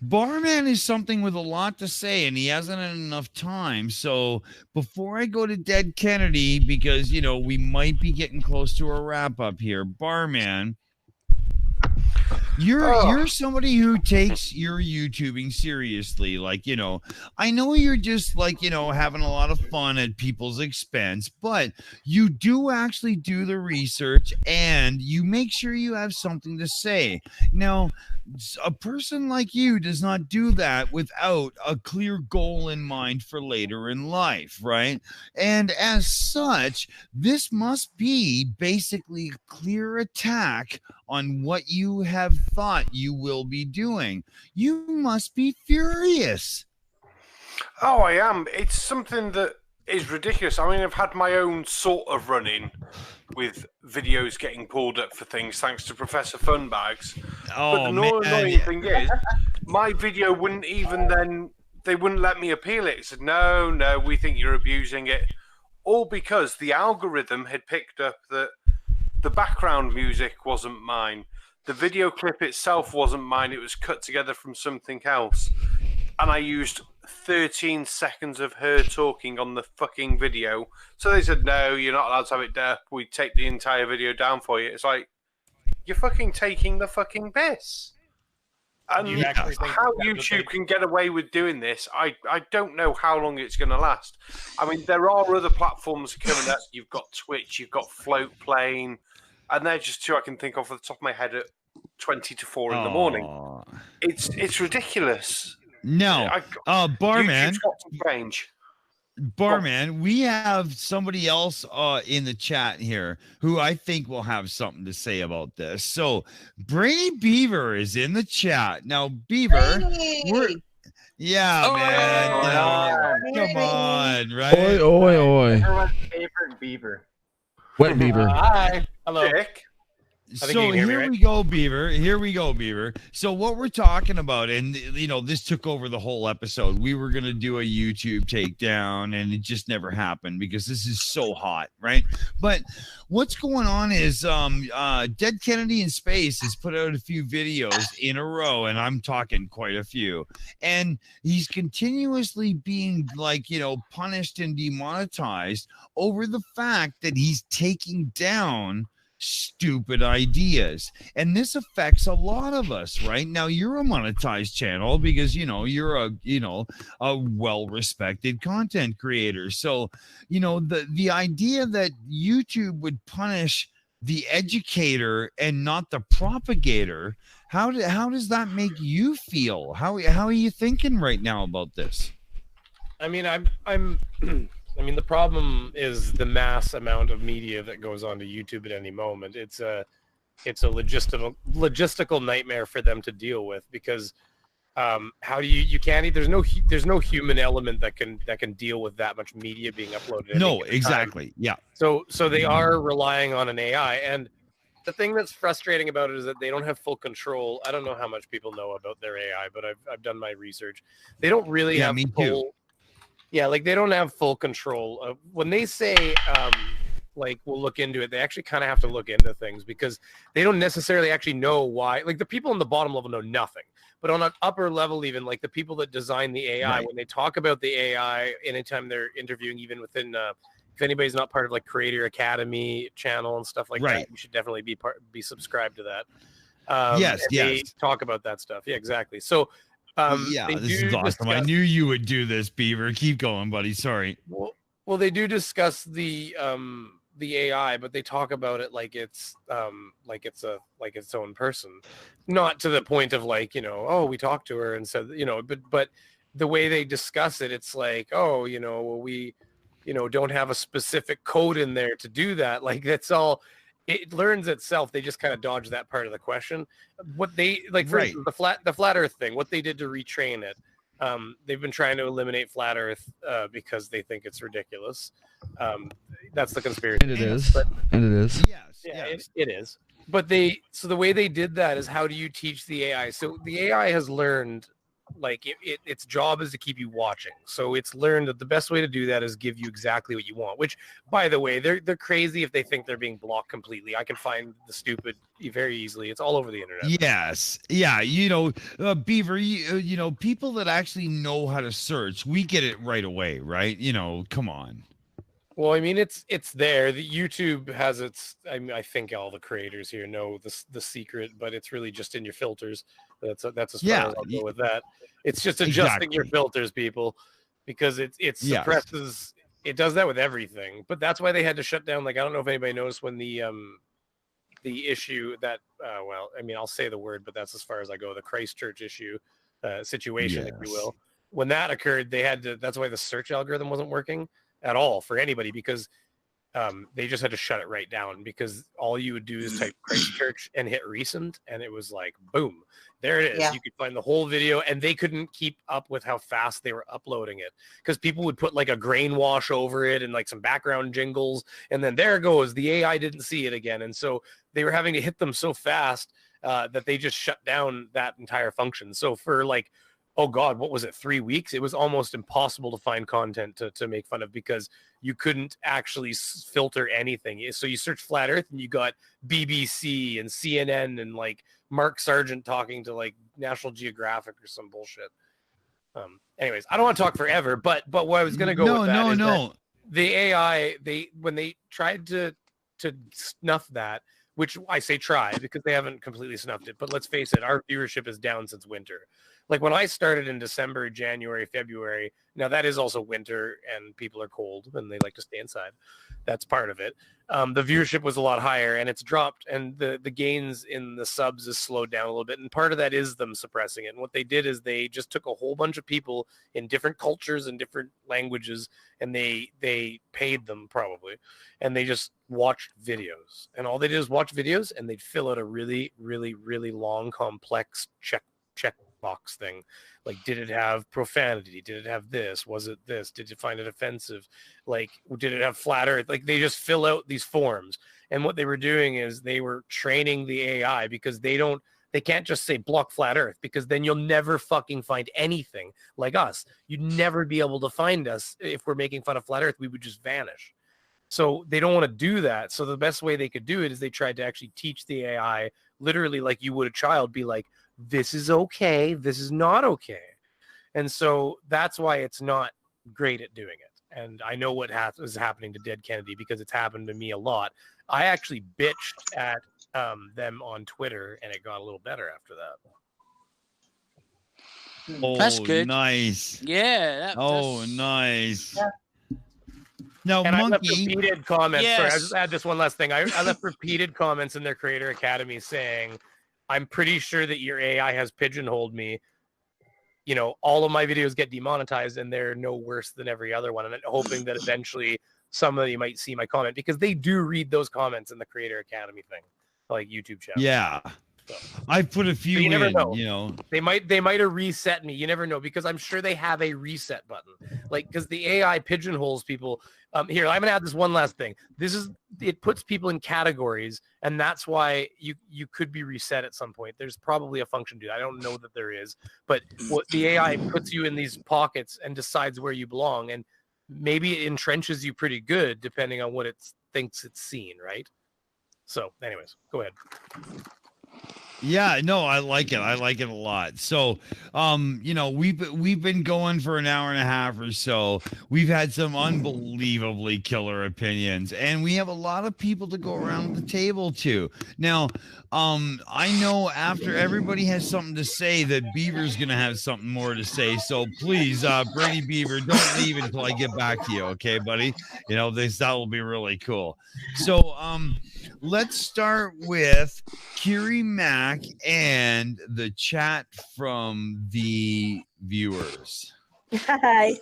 Barman is something with a lot to say, and he hasn't had enough time. So before I go to Dead Kennedy, because, you know, we might be getting close to a wrap-up here, Barman, you're somebody who takes your YouTubing seriously. Like, you know, I know you're just like, you know, having a lot of fun at people's expense, but you do actually do the research and you make sure you have something to say. Now, a person like you does not do that without a clear goal in mind for later in life, right? And as such, this must be basically a clear attack on what you have thought you will be doing. You must be furious. Oh, I am. It's something that is ridiculous. I mean, I've had my own sort of run-in with videos getting pulled up for things thanks to Professor Funbags. But the more annoying thing is, my video wouldn't even then, they wouldn't let me appeal it. It said, no, we think you're abusing it. All because the algorithm had picked up that the background music wasn't mine. The video clip itself wasn't mine. It was cut together from something else. And I used 13 seconds of her talking on the fucking video. So they said, no, you're not allowed to have it there. We take the entire video down for you. It's like, you're fucking taking the fucking piss. And how YouTube can get away with doing this, I don't know how long it's going to last. I mean, there are other platforms coming up. You've got Twitch, you've got Floatplane, and they're just two I can think of off the top of my head at 20 to 4 in the morning. It's ridiculous. No, Barman. YouTube's got some range. Barman, we have somebody else in the chat here who I think will have something to say about this. So Brady Beaver is in the chat. Now, Beaver, man. Come on, right? Oi. Everyone's favorite beaver. Wet Beaver. Hi. Hello. Dick. So here we go, Beaver. So what we're talking about, and you know, this took over the whole episode. We were gonna do a YouTube takedown, and it just never happened because this is so hot, right? But what's going on is Dead Kennedy in Space has put out a few videos in a row, and I'm talking quite a few. And he's continuously being, like, you know, punished and demonetized over the fact that he's taking down stupid ideas, and this affects a lot of us. Right now, you're a monetized channel because, you know, you're a well-respected content creator. So, you know, the idea that YouTube would punish the educator and not the propagator, how does that make you feel? How are you thinking right now about this? I mean, I mean, the problem is the mass amount of media that goes onto YouTube at any moment. It's a logistical nightmare for them to deal with because how do you can't, there's no human element that can deal with that much media being uploaded at any No, given exactly. time. Yeah. So they are relying on an AI, and the thing that's frustrating about it is that they don't have full control. I don't know how much people know about their AI, but I've done my research. They don't really have me full too. Yeah, like they don't have full control of when they say like we'll look into it. They actually kind of have to look into things because they don't necessarily actually know why. Like the people on the bottom level know nothing, but on an upper level, even like the people that design the AI, when they talk about the AI, anytime they're interviewing, even within if anybody's not part of like Creator Academy channel and stuff like that, you should definitely be subscribed to that. Yes, and yes. They talk about that stuff. Yeah, exactly. So yeah, they this do is awesome. I discuss- knew you would do this, Beaver. Keep going, buddy. Sorry. Well, they do discuss the AI, but they talk about it like it's its own person, not to the point of like, you know, oh, we talked to her and said, you know, but the way they discuss it, it's like, oh, you know, well, we, you know, don't have a specific code in there to do that. Like that's all. It learns itself. They just kind of dodge that part of the question. What they like, for instance, the flat Earth thing. What they did to retrain it. They've been trying to eliminate flat Earth because they think it's ridiculous. That's the conspiracy. And it is. And it is. Yes. Yeah, it is. But so the way they did that is, how do you teach the AI? So the AI has learned, like its job is to keep you watching. So it's learned that the best way to do that is give you exactly what you want. Which, by the way, they're crazy if they think they're being blocked completely. I can find the stupid very easily. It's all over the internet. Yes. Yeah. You know, Beaver, you know, people that actually know how to search, we get it right away, right? You know, come on. Well, I mean, it's there. The YouTube has its. I mean, I think all the creators here know the secret, but it's really just in your filters. That's as far as I'll go with that. It's just adjusting your filters, people, because it suppresses. It does that with everything. But that's why they had to shut down. Like, I don't know if anybody noticed when the issue that well, I mean, I'll say the word, but that's as far as I go. The Christchurch issue situation, if you will. When that occurred, they had to. That's why the search algorithm wasn't working at all for anybody, because they just had to shut it right down, because all you would do is type Christchurch and hit recent, and it was like, boom, there it is. You could find the whole video, and they couldn't keep up with how fast they were uploading it, because people would put like a grain wash over it and like some background jingles, and then there it goes. The AI didn't see it again, and so they were having to hit them so fast that they just shut down that entire function. So for like, oh God, what was it, 3 weeks? It was almost impossible to find content to make fun of, because you couldn't actually filter anything. So you search flat Earth and you got BBC and CNN and like Mark Sargent talking to like National Geographic or some bullshit. Anyways, I don't want to talk forever, but what I was going to go with that is that the AI, when they tried to snuff that, which I say try because they haven't completely snuffed it, but let's face it, our viewership is down since winter. Like when I started in December, January, February, now that is also winter and people are cold and they like to stay inside. That's part of it. The viewership was a lot higher and it's dropped, and the gains in the subs has slowed down a little bit. And part of that is them suppressing it. And what they did is they just took a whole bunch of people in different cultures and different languages, and they paid them probably, and they just watched videos. And all they did is watch videos, and they'd fill out a really, really, really long, complex check box thing. Like, did it have profanity? Did it have this? Was it this? Did you find it offensive? Like, did it have flat earth? Like, they just fill out these forms. And what they were doing is they were training the AI, because they can't just say block flat earth, because then you'll never fucking find anything like us. You'd never be able to find us. If we're making fun of flat earth, we would just vanish. So they don't want to do that. So the best way they could do it is they tried to actually teach the AI literally like you would a child, be like, this is okay, this is not okay. And so that's why it's not great at doing it. And I know what is happening to Dead Kennedy, because it's happened to me a lot. I actually bitched at them on Twitter, and it got a little better after that. Oh, that's good. Nice. Yeah. Nice. Yeah. Now, and Monkey. I left repeated comments. Yes. Sorry, I just add this one last thing. I left repeated comments in their Creator Academy saying, I'm pretty sure that your AI has pigeonholed me. You know, all of my videos get demonetized, and they're no worse than every other one. And I'm hoping that eventually somebody might see my comment, because they do read those comments in the Creator Academy thing, like YouTube channel. Yeah. I put a few So you never in, know. you know. They might have reset me. You never know, because I'm sure they have a reset button. Like, because the AI pigeonholes people. Here, I'm gonna add this one last thing. It puts people in categories, and that's why you could be reset at some point. There's probably a function to it. I don't know that there is, but what the AI puts you in these pockets and decides where you belong, and maybe it entrenches you pretty good depending on what it thinks it's seen, right? So, anyways, go ahead. Yeah, no, I like it. I like it a lot. So, you know, we've been going for an hour and a half or so. We've had some unbelievably killer opinions, and we have a lot of people to go around the table to. Now, I know after everybody has something to say that Beaver's gonna have something more to say. So please, Brady Beaver, don't leave until I get back to you, okay, buddy? You know, that will be really cool. So, let's start with Kiri Mack and the chat from the viewers. Hi,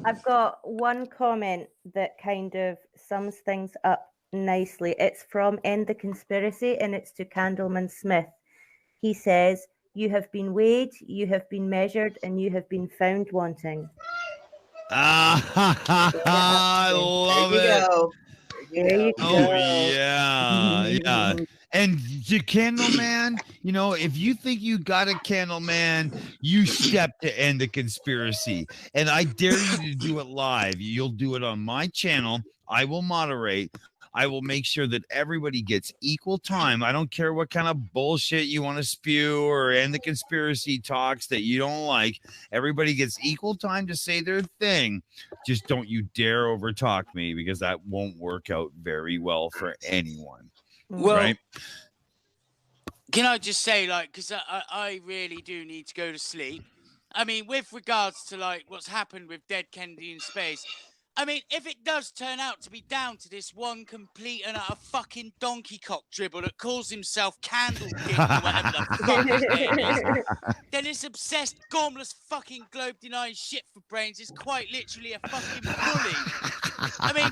I've got one comment that kind of sums things up nicely. It's from End the Conspiracy, and it's to Candleman Smith. He says, "You have been weighed, you have been measured, and you have been found wanting." I love it. There you go. Oh yeah, yeah. And to Candleman, you know, if you think you got a Candleman, you step to End the Conspiracy. And I dare you to do it live. You'll do it on my channel. I will moderate. I will make sure that everybody gets equal time. I don't care what kind of bullshit you want to spew or End the Conspiracy talks that you don't like. Everybody gets equal time to say their thing. Just don't you dare overtalk me, because that won't work out very well for anyone. Well, right? Can I just say, like, because I really do need to go to sleep. I mean, with regards to, like, what's happened with Dead Kennedy in space, I mean, if it does turn out to be down to this one complete and utter fucking donkey cock dribble that calls himself Candle Dick or whatever the fuck his name is, then this obsessed, gormless fucking globe-denying shit for brains is quite literally a fucking bully. I mean,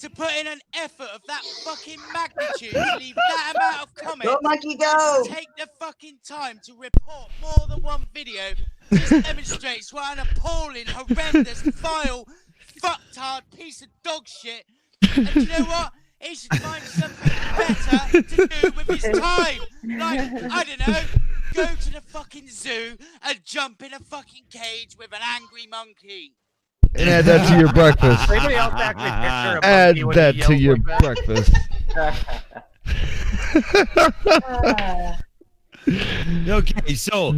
to put in an effort of that fucking magnitude, to leave that amount of comments, Go, monkey, go! Take the fucking time to report more than one video just demonstrates what an appalling, horrendous, vile, fucktard piece of dog shit. And you know what? He should find something better to do with his time. Like, I don't know, go to the fucking zoo and jump in a fucking cage with an angry monkey. And add that to your breakfast. Anybody else actually picture a Add monkey when that he to yells your like breakfast. Okay, so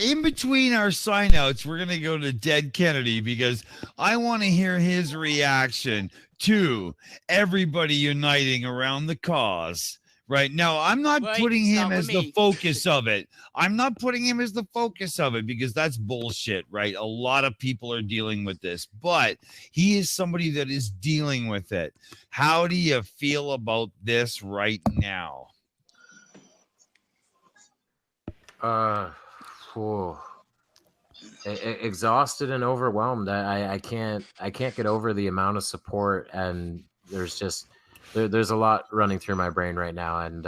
in between our sign outs, we're gonna go to Dead Kennedy, because I want to hear his reaction to everybody uniting around the cause. Right now, I'm not putting him as the focus of it. I'm not putting him as the focus of it, because that's bullshit, right? A lot of people are dealing with this, but he is somebody that is dealing with it. How do you feel about this right now? Exhausted and overwhelmed. I can't get over the amount of support, and there's a lot running through my brain right now, and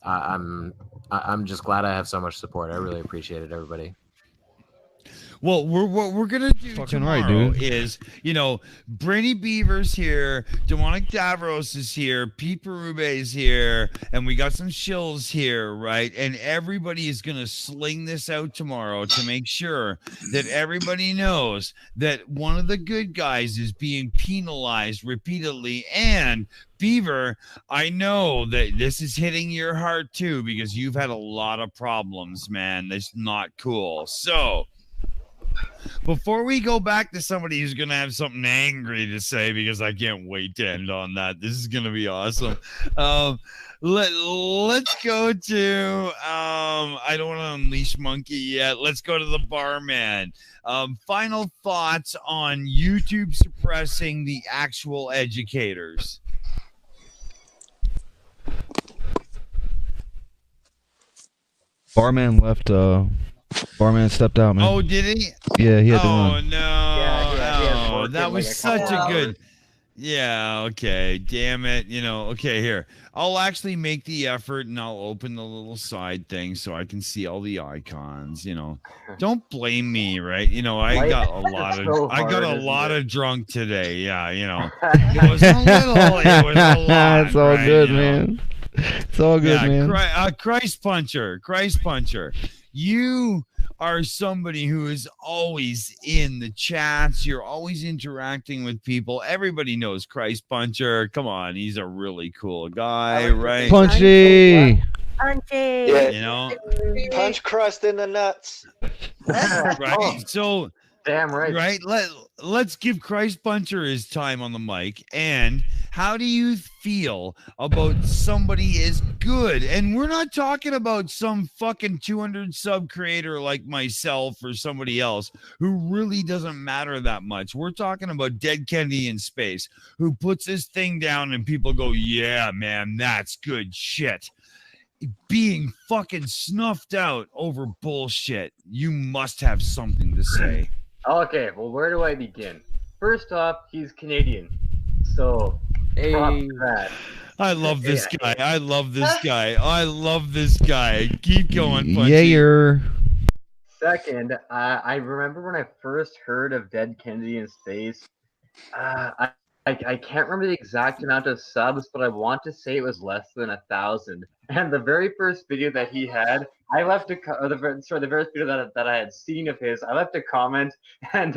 I'm just glad I have so much support. I really appreciate it, everybody. Well, what we're gonna do fucking tomorrow right, dude. is, you know, Brady Beaver's here, Demonic Davros is here, Pete Perube's here, and we got some shills here, right? And everybody is gonna sling this out tomorrow to make sure that everybody knows that one of the good guys is being penalized repeatedly. And Beaver, I know that this is hitting your heart too, because you've had a lot of problems, man. That's not cool. So before we go back to somebody who's going to have something angry to say, because I can't wait to end on that. This is going to be awesome. Let's go to, I don't want to unleash Monkey yet. Let's go to the barman. Final thoughts on YouTube suppressing the actual educators. Barman left. Barman stepped out, man. Oh, did he? Yeah, he had to Oh run. no! Yeah, that was such a good. Yeah, okay. Damn it. Okay, here. I'll actually make the effort and I'll open the little side thing so I can see all the icons. Don't blame me, right? I got a lot of so I got hard, a isn't lot it? of drunk today. Yeah, it was a little, it was a lot. It's all right, good, man. It's all good, Yeah, man. Christ Puncher. You are somebody who is always in the chats. You're always interacting with people. Everybody knows Christ Puncher. Come on, he's a really cool guy, right? Punchy. Punchy. Yeah. Punch Christ in the nuts. Right. So damn right. Right. Let's give Christ Puncher his time on the mic. And how do you feel about somebody as good? And we're not talking about some fucking 200 sub creator like myself or somebody else who really doesn't matter that much. We're talking about Dead Kennedy in Space, who puts his thing down and people go, yeah, man, that's good shit. Being fucking snuffed out over bullshit. You must have something to say. Okay, well, where do I begin? First off, he's Canadian, so props to that. I love this guy. I love this guy. I love this guy. Keep going, Punchy. Yeah. Second, I remember when I first heard of Dead Kennedy in Space. I can't remember the exact amount of subs, but I want to say it was less than 1,000. And the very first video that he had, I left the first video that I had seen of his, I left a comment, and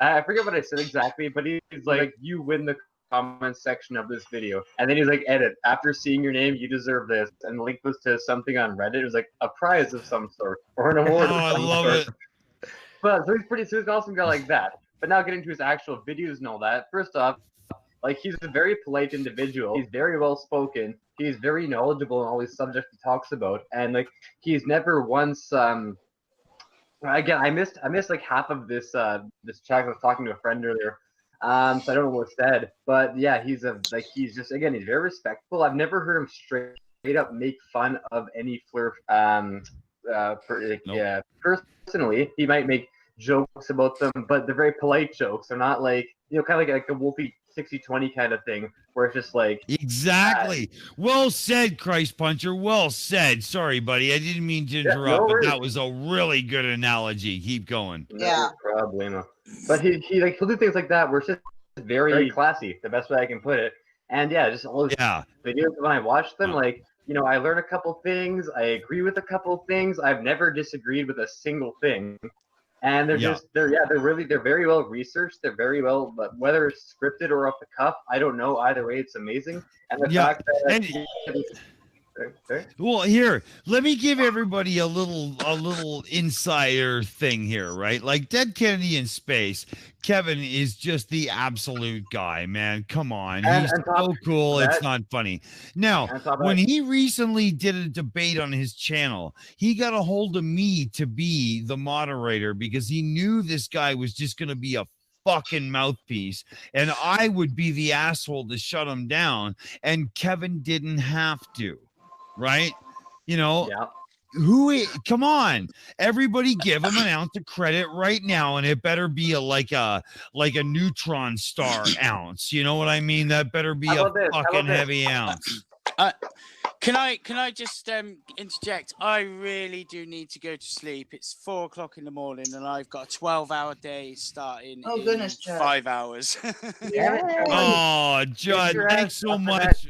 I forget what I said exactly, but he's like, "You win the comment section of this video," and then he's like, "Edit. After seeing your name, you deserve this." And the link was to something on Reddit. It was like a prize of some sort or an award. I love it. But so he's an awesome guy like that. But now getting to his actual videos and all that. First off, like, he's a very polite individual. He's very well spoken. He's very knowledgeable in all these subjects he talks about, and like, he's never once again, I missed like half of this this chat. I was talking to a friend earlier, so I don't know what was said, but yeah, he's just, again, he's very respectful. I've never heard him straight up make fun of any flirt. Yeah, personally, he might make jokes about them, but they're very polite jokes. They're not like, kind of like a Wolfie 60-20 kind of thing, where it's just like, exactly. Well said, Christ Puncher. Well said. Sorry, buddy. I didn't mean to interrupt, but that was a really good analogy. Keep going. Yeah. No problemo. But he'll do things like that where it's just very classy, the best way I can put it. And yeah, just all those videos, when I watch them, like, I learn a couple things. I agree with a couple things. I've never disagreed with a single thing. And they're they're very well researched. They're very well, but whether it's scripted or off the cuff, I don't know. Either way, it's amazing. And the fact that well, here, let me give everybody a little insider thing here, right? Like, Dead Kennedy in Space, Kevin is just the absolute guy, man. Come on. He's so cool. It's not funny. Now, when he recently did a debate on his channel, he got a hold of me to be the moderator because he knew this guy was just going to be a fucking mouthpiece and I would be the asshole to shut him down, and Kevin didn't have to. Right? Come on, everybody give him an ounce of credit right now, and it better be like a neutron star ounce. You know what I mean? That better be a fucking heavy ounce. Can I just interject? I really do need to go to sleep. It's 4 o'clock in the morning, and I've got a 12-hour day starting in 5 hours. Oh, Judd, thanks so much.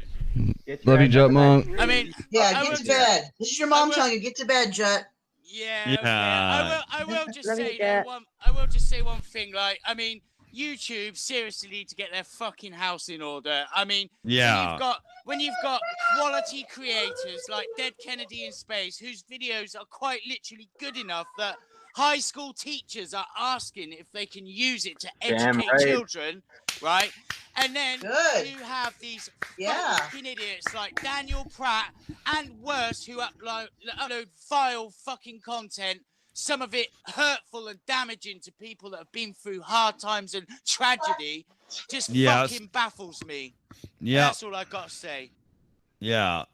Love you, Jut Monk. I mean, yeah, get to bed. This is your mom telling you, get to bed, Jut. Yeah. I will just say I will just say one thing. Like, I mean, YouTube seriously need to get their fucking house in order. I mean, when you've got quality creators like Dead Kennedy in Space, whose videos are quite literally good enough that high school teachers are asking if they can use it to educate children, right? And then you have these fucking idiots like Daniel Pratt and worse who upload vile fucking content, some of it hurtful and damaging to people that have been through hard times and tragedy. Just fucking baffles me. Yeah. That's all I got to say. Yeah.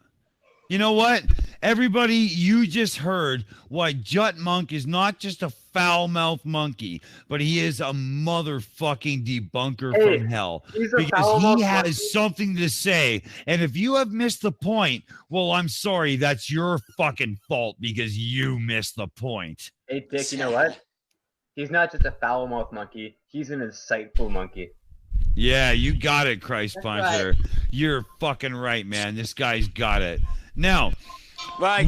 You know what? Everybody, you just heard why Jut Monk is not just a foul-mouthed monkey, but he is a motherfucking debunker from hell. He's a Because foul-mouthed he has monkey. something to say. And if you have missed the point, well, I'm sorry, that's your fucking fault because you missed the point. Hey, Dick, you know what? He's not just a foul-mouthed monkey. He's an insightful monkey. Yeah, you got it, Christ That's Puncher. right. You're fucking right, man. This guy's got it. Now, Right.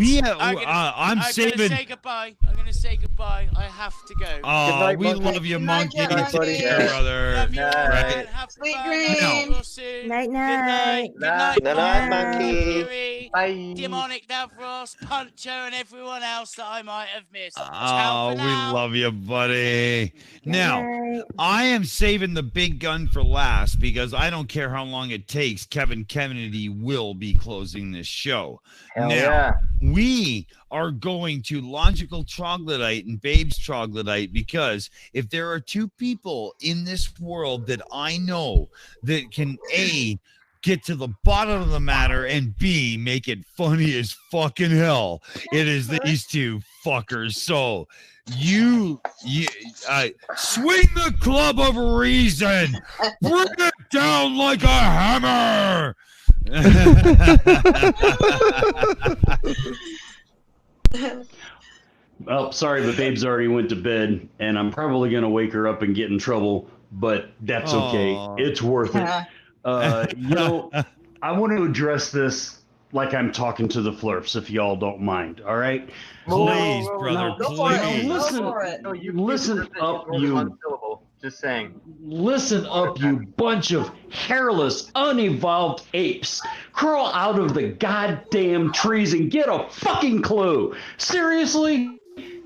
I'm saving. Gonna say goodbye. I'm gonna say goodbye. I have to go. Oh, Good night, we monkey. love you, Good night, monkey. monkey. Take care, brother. Love you all, Right. man. Have Sweet fun. dreams. We'll see. Night, Good night. night. Good night, Night, Mark, monkey. Fury, Bye. Demonic Davros, Puncher, and everyone else that I might have missed. Ciao Oh, for we now. love you, buddy. Now, Night. I am saving the big gun for last because I don't care how long it takes. Kevin Kennedy will be closing this show. Hell now, yeah. we are going to Logical Troglodyte and Babes Troglodyte because if there are two people in this world that I know that can A, get to the bottom of the matter, and B, make it funny as fucking hell, it is these two fuckers. So you swing the club of reason, bring it down like a hammer. Oh, sorry, but Babe's already went to bed, and I'm probably gonna wake her up and get in trouble. But that's okay. Aw. It's worth it. You know, I want to address this like I'm talking to the Flurfs, if y'all don't mind. All right. Please, No, brother, no, Go for it. please. Listen, Go for it. No, you listen keep it up, only you. one syllable. Just saying. Listen up, you bunch of hairless, unevolved apes. Crawl out of the goddamn trees and get a fucking clue. Seriously?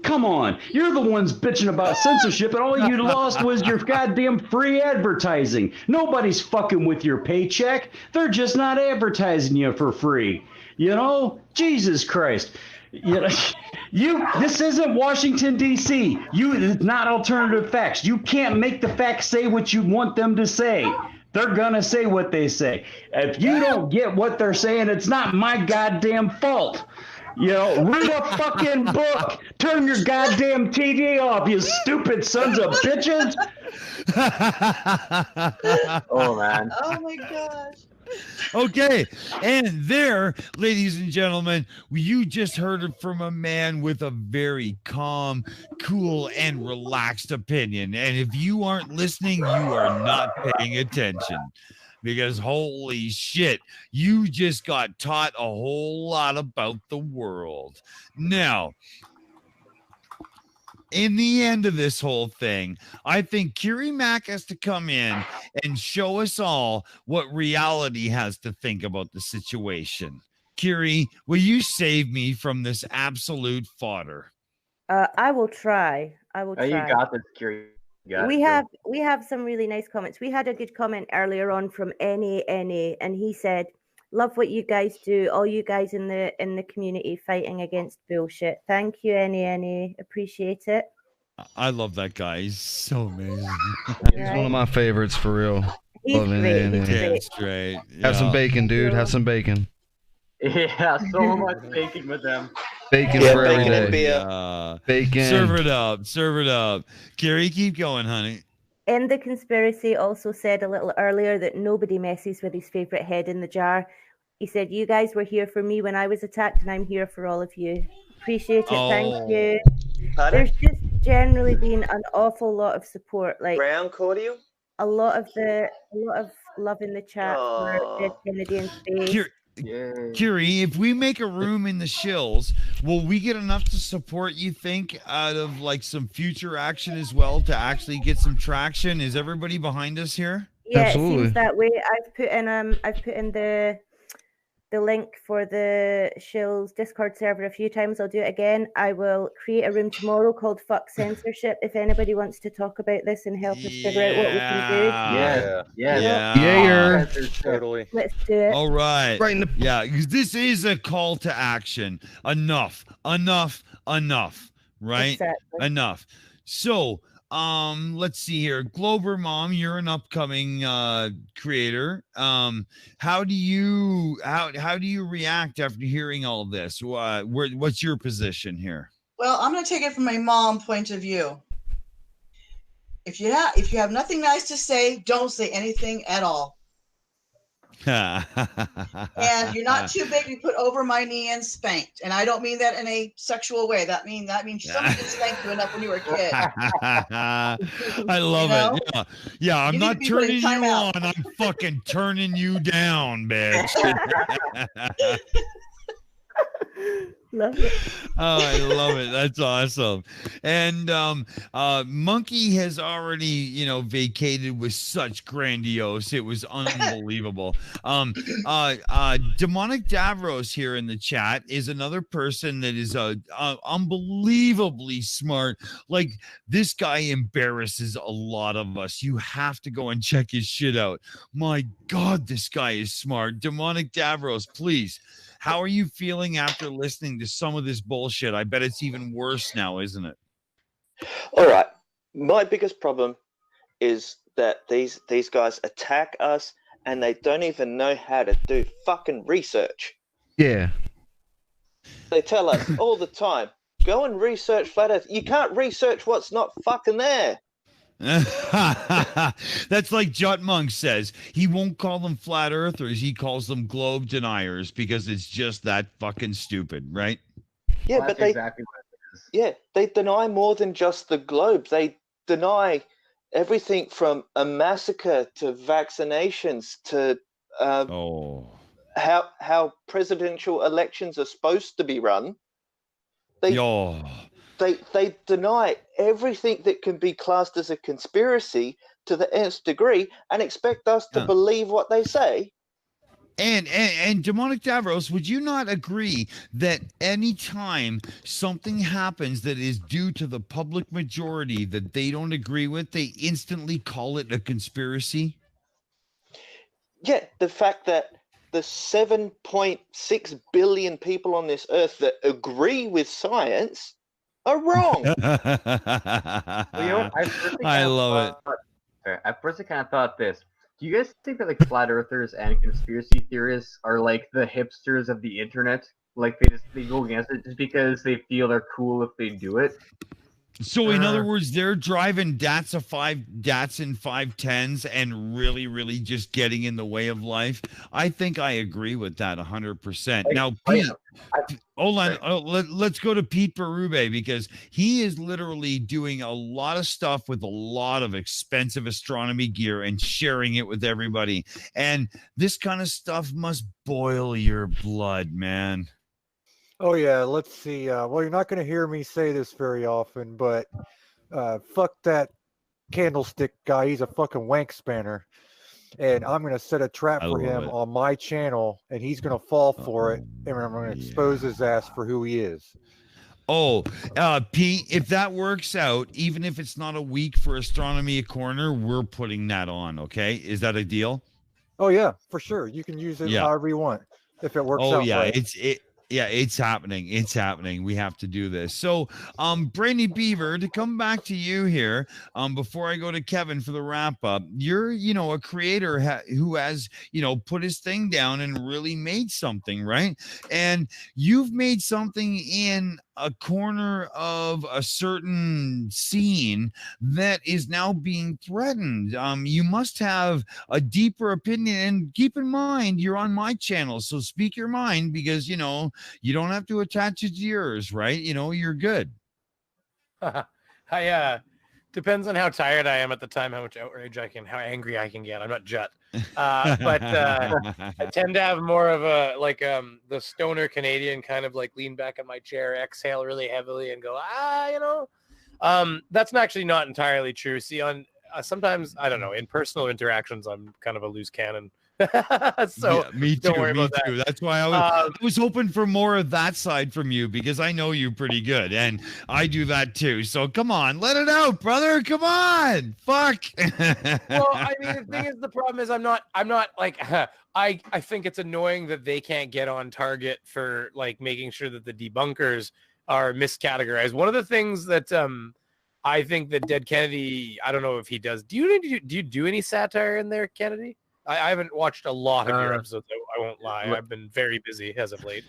Come on. You're the ones bitching about censorship, and all you lost was your goddamn free advertising. Nobody's fucking with your paycheck. They're just not advertising you for free. You know? Jesus Christ. This isn't Washington, D.C. It's not alternative facts. You can't make the facts say what you want them to say. They're gonna say what they say. If you don't get what they're saying, it's not my goddamn fault. You know, read a fucking book. Turn your goddamn TV off, you stupid sons of bitches. Oh, man. Oh my gosh. Okay, and there, ladies and gentlemen, you just heard it from a man with a very calm, cool, and relaxed opinion. And if you aren't listening, you are not paying attention. Because holy shit, you just got taught a whole lot about the world. Now, in the end of this whole thing, I think Curie Mack has to come in and show us all what reality has to think about the situation. Curie, will you save me from this absolute fodder? I will try. I will Oh, try. you got this, Curie. We have some really nice comments. We had a good comment earlier on from NA, and he said, "Love what you guys do. All you guys in the community fighting against bullshit. Thank you, NA. Appreciate it." I love that guy. He's so amazing. He's one of my favorites for real. He's Love it, great. Andy. He's Damn great. straight. Have some Yeah. bacon, dude. Have some bacon. Yeah, so much baking with them. Bacon Yeah, for every bacon and day. beer. Bacon. Serve it up. Serve it up. Carrie, keep going, honey. And the conspiracy also said a little earlier that nobody messes with his favorite head in the jar. He said, "You guys were here for me when I was attacked, and I'm here for all of you. Appreciate it. Thank you." Pardon? There's just generally been an awful lot of support, like Brown cordial? a lot of love in the chat for Dead Kennedy and Space. Curie, if we make a room in the shills, will we get enough to support, you think, out of like some future action as well to actually get some traction? Is everybody behind us here? Yeah, it seems that way. I've put in the link for the Shill's Discord server a few times. I'll do it again. I will create a room tomorrow called Fuck Censorship if anybody wants to talk about this and help us figure out what we can do. Yeah. Totally. Let's do it. All right. Right in the- Yeah, because this is a call to action. Enough. Right? Exactly. Enough. So let's see here. Glober Mom, you're an upcoming creator. How do you react after hearing all this? What's your position here? Well, I'm going to take it from my mom point of view. If you have nothing nice to say, don't say anything at all. And you're not too big to be put over my knee and spanked. And I don't mean that in a sexual way. That means somebody did spank you enough when you were a kid. I love it. Yeah, I'm not turning you on. I'm fucking turning you down, bitch. Love it. Oh, I love it. That's awesome. And Monkey has already, vacated with such grandiose. It was unbelievable. Demonic Davros here in the chat is another person that is unbelievably smart. Like, this guy embarrasses a lot of us. You have to go and check his shit out. My God, this guy is smart. Demonic Davros, please. How are you feeling after listening to some of this bullshit? I bet it's even worse now, isn't it? All right. My biggest problem is that these guys attack us and they don't even know how to do fucking research. Yeah. They tell us all the time, go and research flat Earth. You can't research what's not fucking there. That's like Jut Monk says. He won't call them flat earthers. He calls them globe deniers because it's just that fucking stupid, right? Yeah, Well, but that's exactly what it is. Yeah, they deny more than just the globe. They deny everything from a massacre to vaccinations to how presidential elections are supposed to be run. They deny everything that can be classed as a conspiracy to the nth degree and expect us to believe what they say. And Demonic Davros, would you not agree that anytime something happens that is due to the public majority that they don't agree with, they instantly call it a conspiracy? Yeah, the fact that the 7.6 billion people on this earth that agree with science are wrong. I love it. At first, I kind of thought this. Do you guys think that like flat earthers and conspiracy theorists are like the hipsters of the internet? Like they go against it just because they feel they're cool if they do it? So in other words, they're driving Datsun 510s and really, really just getting in the way of life. I think I agree with that 100%. Now, Pete, hold on. Let's go to Pete Berube because he is literally doing a lot of stuff with a lot of expensive astronomy gear and sharing it with everybody. And this kind of stuff must boil your blood, man. Oh yeah, let's see. Well, you're not going to hear me say this very often, but fuck that candlestick guy. He's a fucking wank spanner, and I'm going to set a trap for him on my channel, and he's going to fall for it, and I'm going to expose his ass for who he is. Oh, Pete, if that works out, even if it's not a week for Astronomy a Corner, we're putting that on. Okay, is that a deal? Oh yeah, for sure. You can use it however you want if it works out. Oh yeah, right. Yeah, it's happening. It's happening. We have to do this. So, Brainy Beaver, to come back to you here, before I go to Kevin for the wrap up, you're, a creator who has, put his thing down and really made something, right? And you've made something in a corner of a certain scene that is now being threatened. You must have a deeper opinion, and keep in mind, you're on my channel, so speak your mind because, you don't have to attach it to yours, right? You're good. Depends on how tired I am at the time, how much outrage how angry I can get. I'm not Jut. But I tend to have more of the stoner Canadian kind of like lean back in my chair, exhale really heavily and go, that's actually not entirely true. See, on sometimes, I don't know, in personal interactions, I'm kind of a loose cannon. So yeah, me too. Don't worry about that. That. That's why I was hoping for more of that side from you because I know you pretty good, and I do that too. So come on, let it out, brother. Come on, fuck. Well, I mean, the thing is, the problem is, I'm not like I think it's annoying that they can't get on target for like making sure that the debunkers are miscategorized. One of the things that I think that Dead Kennedy, I don't know if he does. Do you do any satire in there, Kennedy? I haven't watched a lot of your episodes. I won't lie. I've been very busy as of late.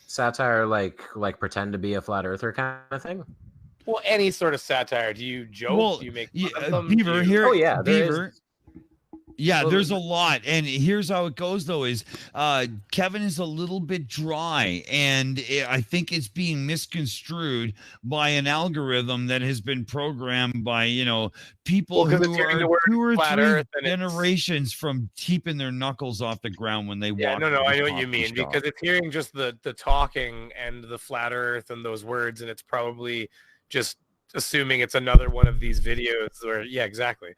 Satire, like pretend to be a flat earther kind of thing. Well, any sort of satire. Do you joke? Well, do you make yeah, fun of them? Beaver here. Oh yeah, Beaver. Yeah, Well, there's a lot, and here's how it goes. Though is Kevin is a little bit dry, and I think it's being misconstrued by an algorithm that has been programmed by people who are 2 or 3 generations from keeping their knuckles off the ground when they walk. No, I know what you mean, because it's hearing just the talking and the flat Earth and those words, and it's probably just assuming it's another one of these videos. Or yeah, exactly.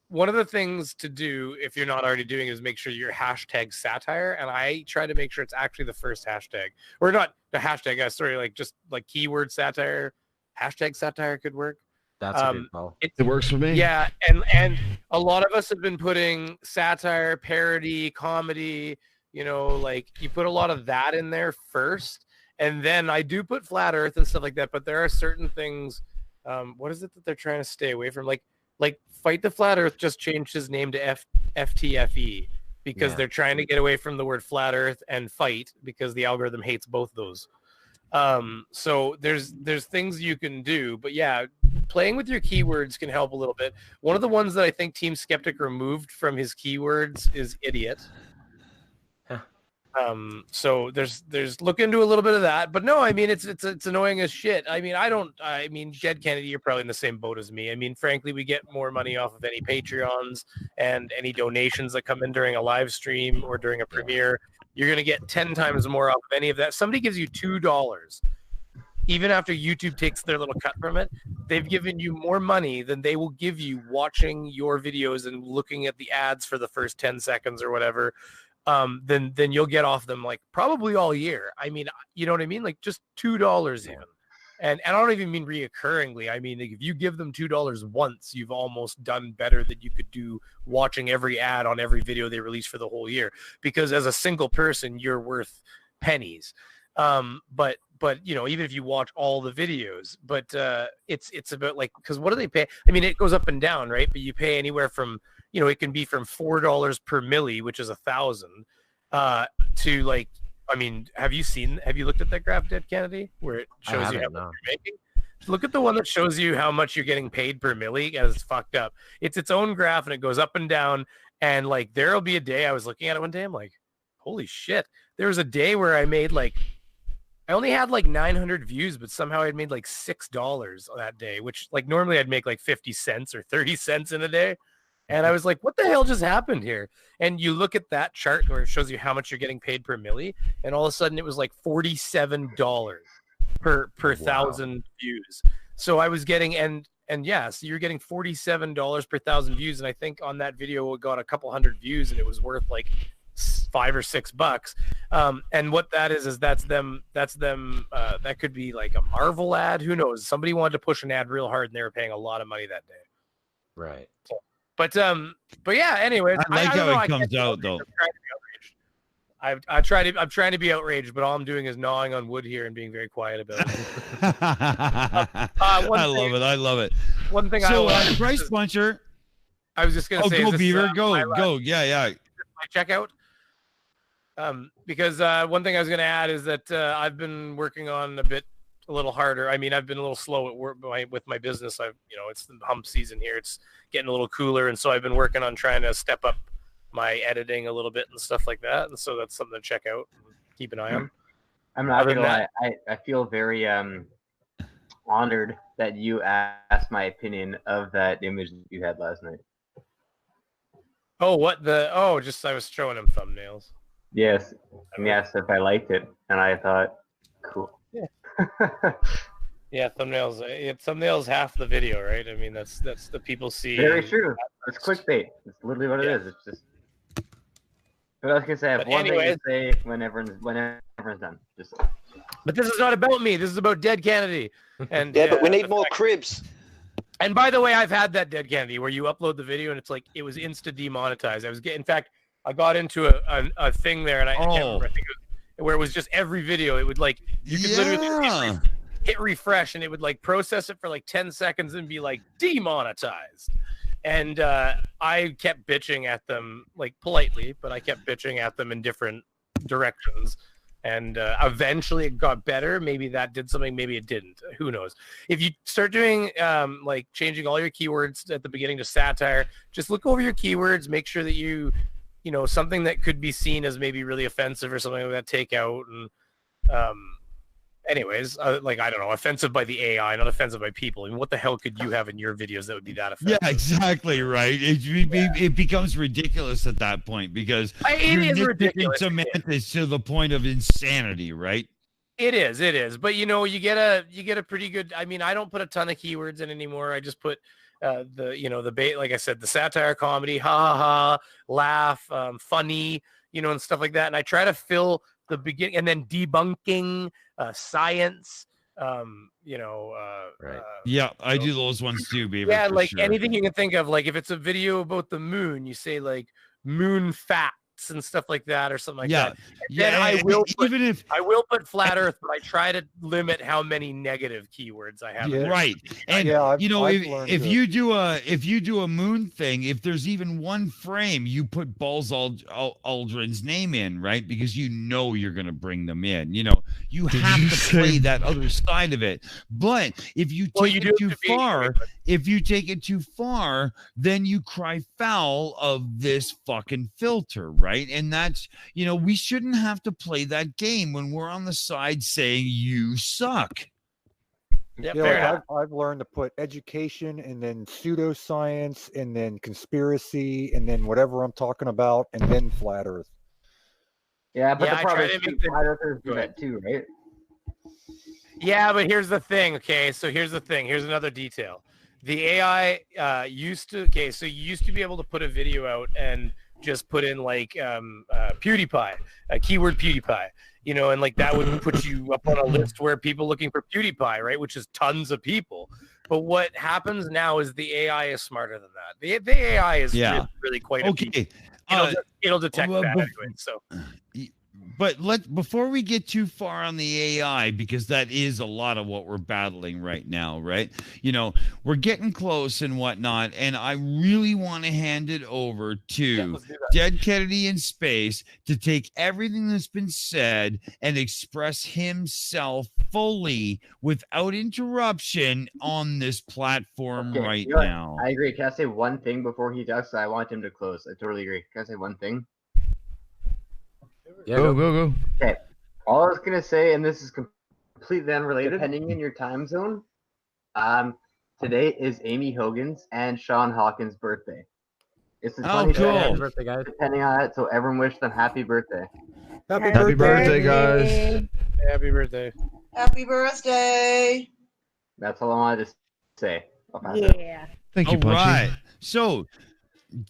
One of the things to do, if you're not already doing, is make sure your hashtag satire. And I try to make sure it's actually the first hashtag, or not the hashtag. Sorry, like just like keyword satire. Hashtag satire could work. That's a good call. It works for me. Yeah, and a lot of us have been putting satire, parody, comedy. Like you put a lot of that in there first, and then I do put flat Earth and stuff like that. But there are certain things. What is it that they're trying to stay away from? Like Fight the Flat Earth just changed his name to FTFE because they're trying to get away from the word flat Earth and fight because the algorithm hates both those. So there's things you can do, but yeah, playing with your keywords can help a little bit. One of the ones that I think Team Skeptic removed from his keywords is idiot. So there's look into a little bit of that, but no, I mean it's annoying as shit. I mean Dead Kennedy, you're probably in the same boat as me. I mean, frankly, we get more money off of any Patreons and any donations that come in during a live stream or during a premiere. You're gonna get 10 times more off of any of that. Somebody gives you $2, even after YouTube takes their little cut from it, they've given you more money than they will give you watching your videos and looking at the ads for the first 10 seconds or whatever. Then you'll get off them like probably all year. I mean, you know what I mean? Like just $2 even. And I don't even mean reoccurringly. I mean, like, if you give them $2 once, you've almost done better than you could do watching every ad on every video they release for the whole year. Because as a single person, you're worth pennies. But even if you watch all the videos, but it's about like, because what do they pay? I mean, it goes up and down, right? But you pay anywhere from, it can be from $4 per milli, which is 1,000, to like, I mean, have you looked at that graph, Dead Kennedy, where it shows you how much you're making? Look at the one that shows you how much you're getting paid per milli, and it's fucked up. It's its own graph, and it goes up and down. And like, there'll be a day, I was looking at it one day, I'm like, holy shit. There was a day where I only had like 900 views, but somehow I'd made like $6 that day, which like normally I'd make like 50 cents or 30 cents in a day. And I was like, what the hell just happened here? And you look at that chart where it shows you how much you're getting paid per milli, and all of a sudden it was like $47 per 1,000 views. So I was getting, and yeah, so you're getting $47 per 1,000 views. And I think on that video it got a couple hundred views and it was worth like $5 or $6. And what that is that's them that could be like a Marvel ad, who knows? Somebody wanted to push an ad real hard and they were paying a lot of money that day. Right. But yeah, anyways, I like how it comes out though. I'm trying to be outraged, but all I'm doing is gnawing on wood here and being very quiet about it. I love it. One thing Price Puncher. I was just gonna say, go Beaver, go. Yeah. My checkout. Because one thing I was gonna add is that I've been working on a little harder. I mean, I've been a little slow at work with my business. It's the hump season here. It's getting a little cooler, and so I've been working on trying to step up my editing a little bit and stuff like that. And so that's something to check out and keep an eye on. I'm not gonna lie. I feel very honored that you asked my opinion of that image that you had last night. Oh, I was showing him thumbnails. Yes, and he asked if I liked it, and I thought, cool. Yeah, thumbnails. Thumbnails half the video, right? I mean, that's the people see. Very true. It's clickbait. It's literally what it is. It's just. But I was gonna say, I have one thing to say when everyone's done. But this is not about me. This is about Dead Kennedy. And but we need more cribs. And by the way, I've had that, Dead Kennedy, where you upload the video and it's like it was insta demonetized. In fact, I got into a thing there, and I can't remember. I think it was where it was just every video. It would like you could literally see hit refresh and it would like process it for like 10 seconds and be like demonetized. And I kept bitching at them, like politely, but I kept bitching at them in different directions. And eventually it got better. Maybe that did something, maybe it didn't. Who knows? If you start doing like changing all your keywords at the beginning to satire, just look over your keywords, make sure that you know, something that could be seen as maybe really offensive or something like that, take out. And anyways, like, I don't know, offensive by the AI, not offensive by people. I mean, what the hell could you have in your videos that would be that offensive? Yeah, exactly, right. It becomes ridiculous at that point because it is ridiculous. Semantics to the point of insanity, right? It is. But you know, you get a pretty good. I mean, I don't put a ton of keywords in anymore. I just put the bait, like I said, the satire, comedy, ha ha ha, laugh, funny, you know, and stuff like that. And I try to fill the beginning, and then debunking, science, right. Yeah, I do those ones too, Beaver. Yeah, like sure. anything you can think of. Like if it's a video about the moon, you say like moon facts and stuff like that, or something like that. And then I will put flat Earth, but I try to limit how many negative keywords I have. Yeah. Right. And you know, if you do a moon thing, if there's even one frame, you put Buzz Aldrin's name in, right? Because you know you're gonna bring them in. You know, you have to play that other side of it. But if you take it too far, then you cry foul of this fucking filter, right? And that's, you know, we shouldn't have to play that game when we're on the side saying you suck. Yeah, I've learned to put education and then pseudoscience and then conspiracy and then whatever I'm talking about and then flat Earth. Yeah, but the problem is flat Earthers do that too, right? Yeah, but here's the thing. Okay, so here's the thing. Here's another detail. The AI used to. Okay, so you used to be able to put a video out and just put in like PewDiePie, a keyword PewDiePie, you know, and like that would put you up on a list where people looking for PewDiePie, right? Which is tons of people. But what happens now is the AI is smarter than that. The AI is really quite okay. It'll detect that anyway. So. But before we get too far on the AI, because that is a lot of what we're battling right now, right? You know, we're getting close and whatnot, and I really want to hand it over to Dead Kennedy in Space to take everything that's been said and express himself fully without interruption on this platform now. I agree. Can I say one thing before he does? I want him to close. I totally agree. Can I say one thing? Yeah, go. Okay. All I was gonna say, and this is completely unrelated, depending on your time zone. Today is Amy Hogan's and Sean Hawkins' birthday. It's the 22nd, birthday, guys. depending on it. So everyone wish them happy birthday. Happy birthday, guys. Happy birthday. Happy birthday. That's all I wanted to say. Yeah. Thank you, All Punchy. right. So,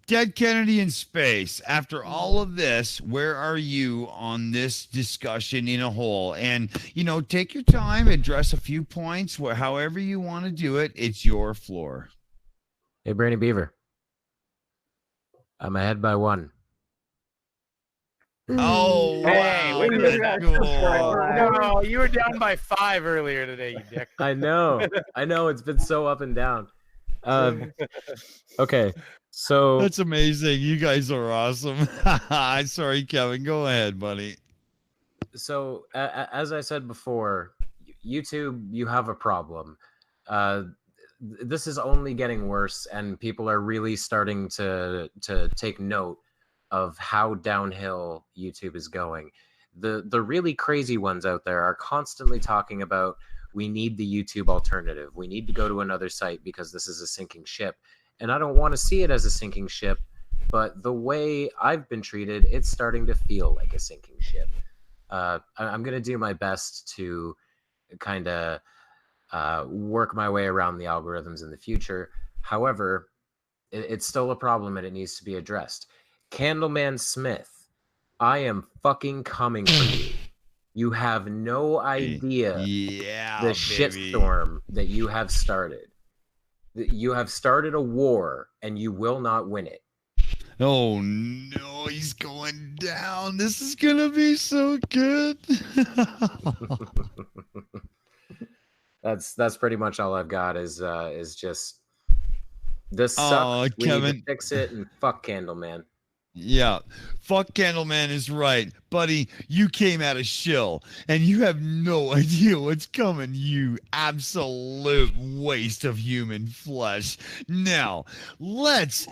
Dead Kennedy in Space, after all of this, where are you on this discussion in a whole? And, you know, take your time, address a few points, however you want to do it. It's your floor. Hey, Brainy Beaver. I'm ahead by 1. Oh, hey, wow. No, you were down by 5 earlier today, you dick. I know. It's been so up and down. Okay, so that's amazing. You guys are awesome. Sorry, Kevin. Go ahead, buddy. So, as I said before, YouTube, you have a problem. This is only getting worse, and people are really starting to take note of how downhill YouTube is going. The really crazy ones out there are constantly talking about, we need the YouTube alternative. We need to go to another site because this is a sinking ship. And I don't want to see it as a sinking ship, but the way I've been treated, it's starting to feel like a sinking ship. I'm going to do my best to kind of work my way around the algorithms in the future. However, it's still a problem and it needs to be addressed. Candleman Smith, I am fucking coming for you. You have no idea the shitstorm that you have started. You have started a war and you will not win it. Oh no, he's going down. This is gonna be so good. That's pretty much all I've got is just this sucks. We need Kevin. to fix it, and fuck Candleman. Yeah, fuck Candleman is right. Buddy, you came out of shill, and you have no idea what's coming, you absolute waste of human flesh. Now, let's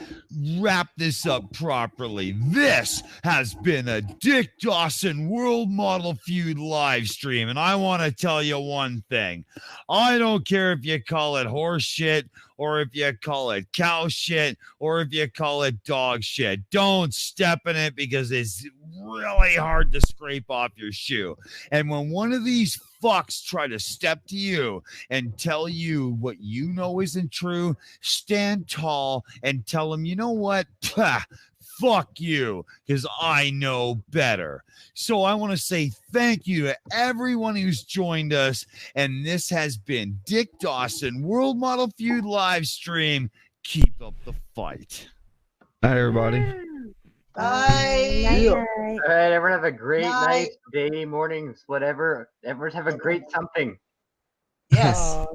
wrap this up properly. This has been a Dick Dawson World Model Feud live stream, and I want to tell you one thing. I don't care if you call it horse shit, or if you call it cow shit, or if you call it dog shit. Don't step in it because it's really hard to scrape off your shoe. And when one of these fucks try to step to you and tell you what you know isn't true, stand tall and tell them, you know what? Pah, fuck you, because I know better. So I want to say thank you to everyone who's joined us. And this has been Dick Dawson World Model Feud live stream. Keep up the fight. Night, everybody. Bye. All right, everyone have a great night, day, mornings, whatever. Everyone have a great something. Yes.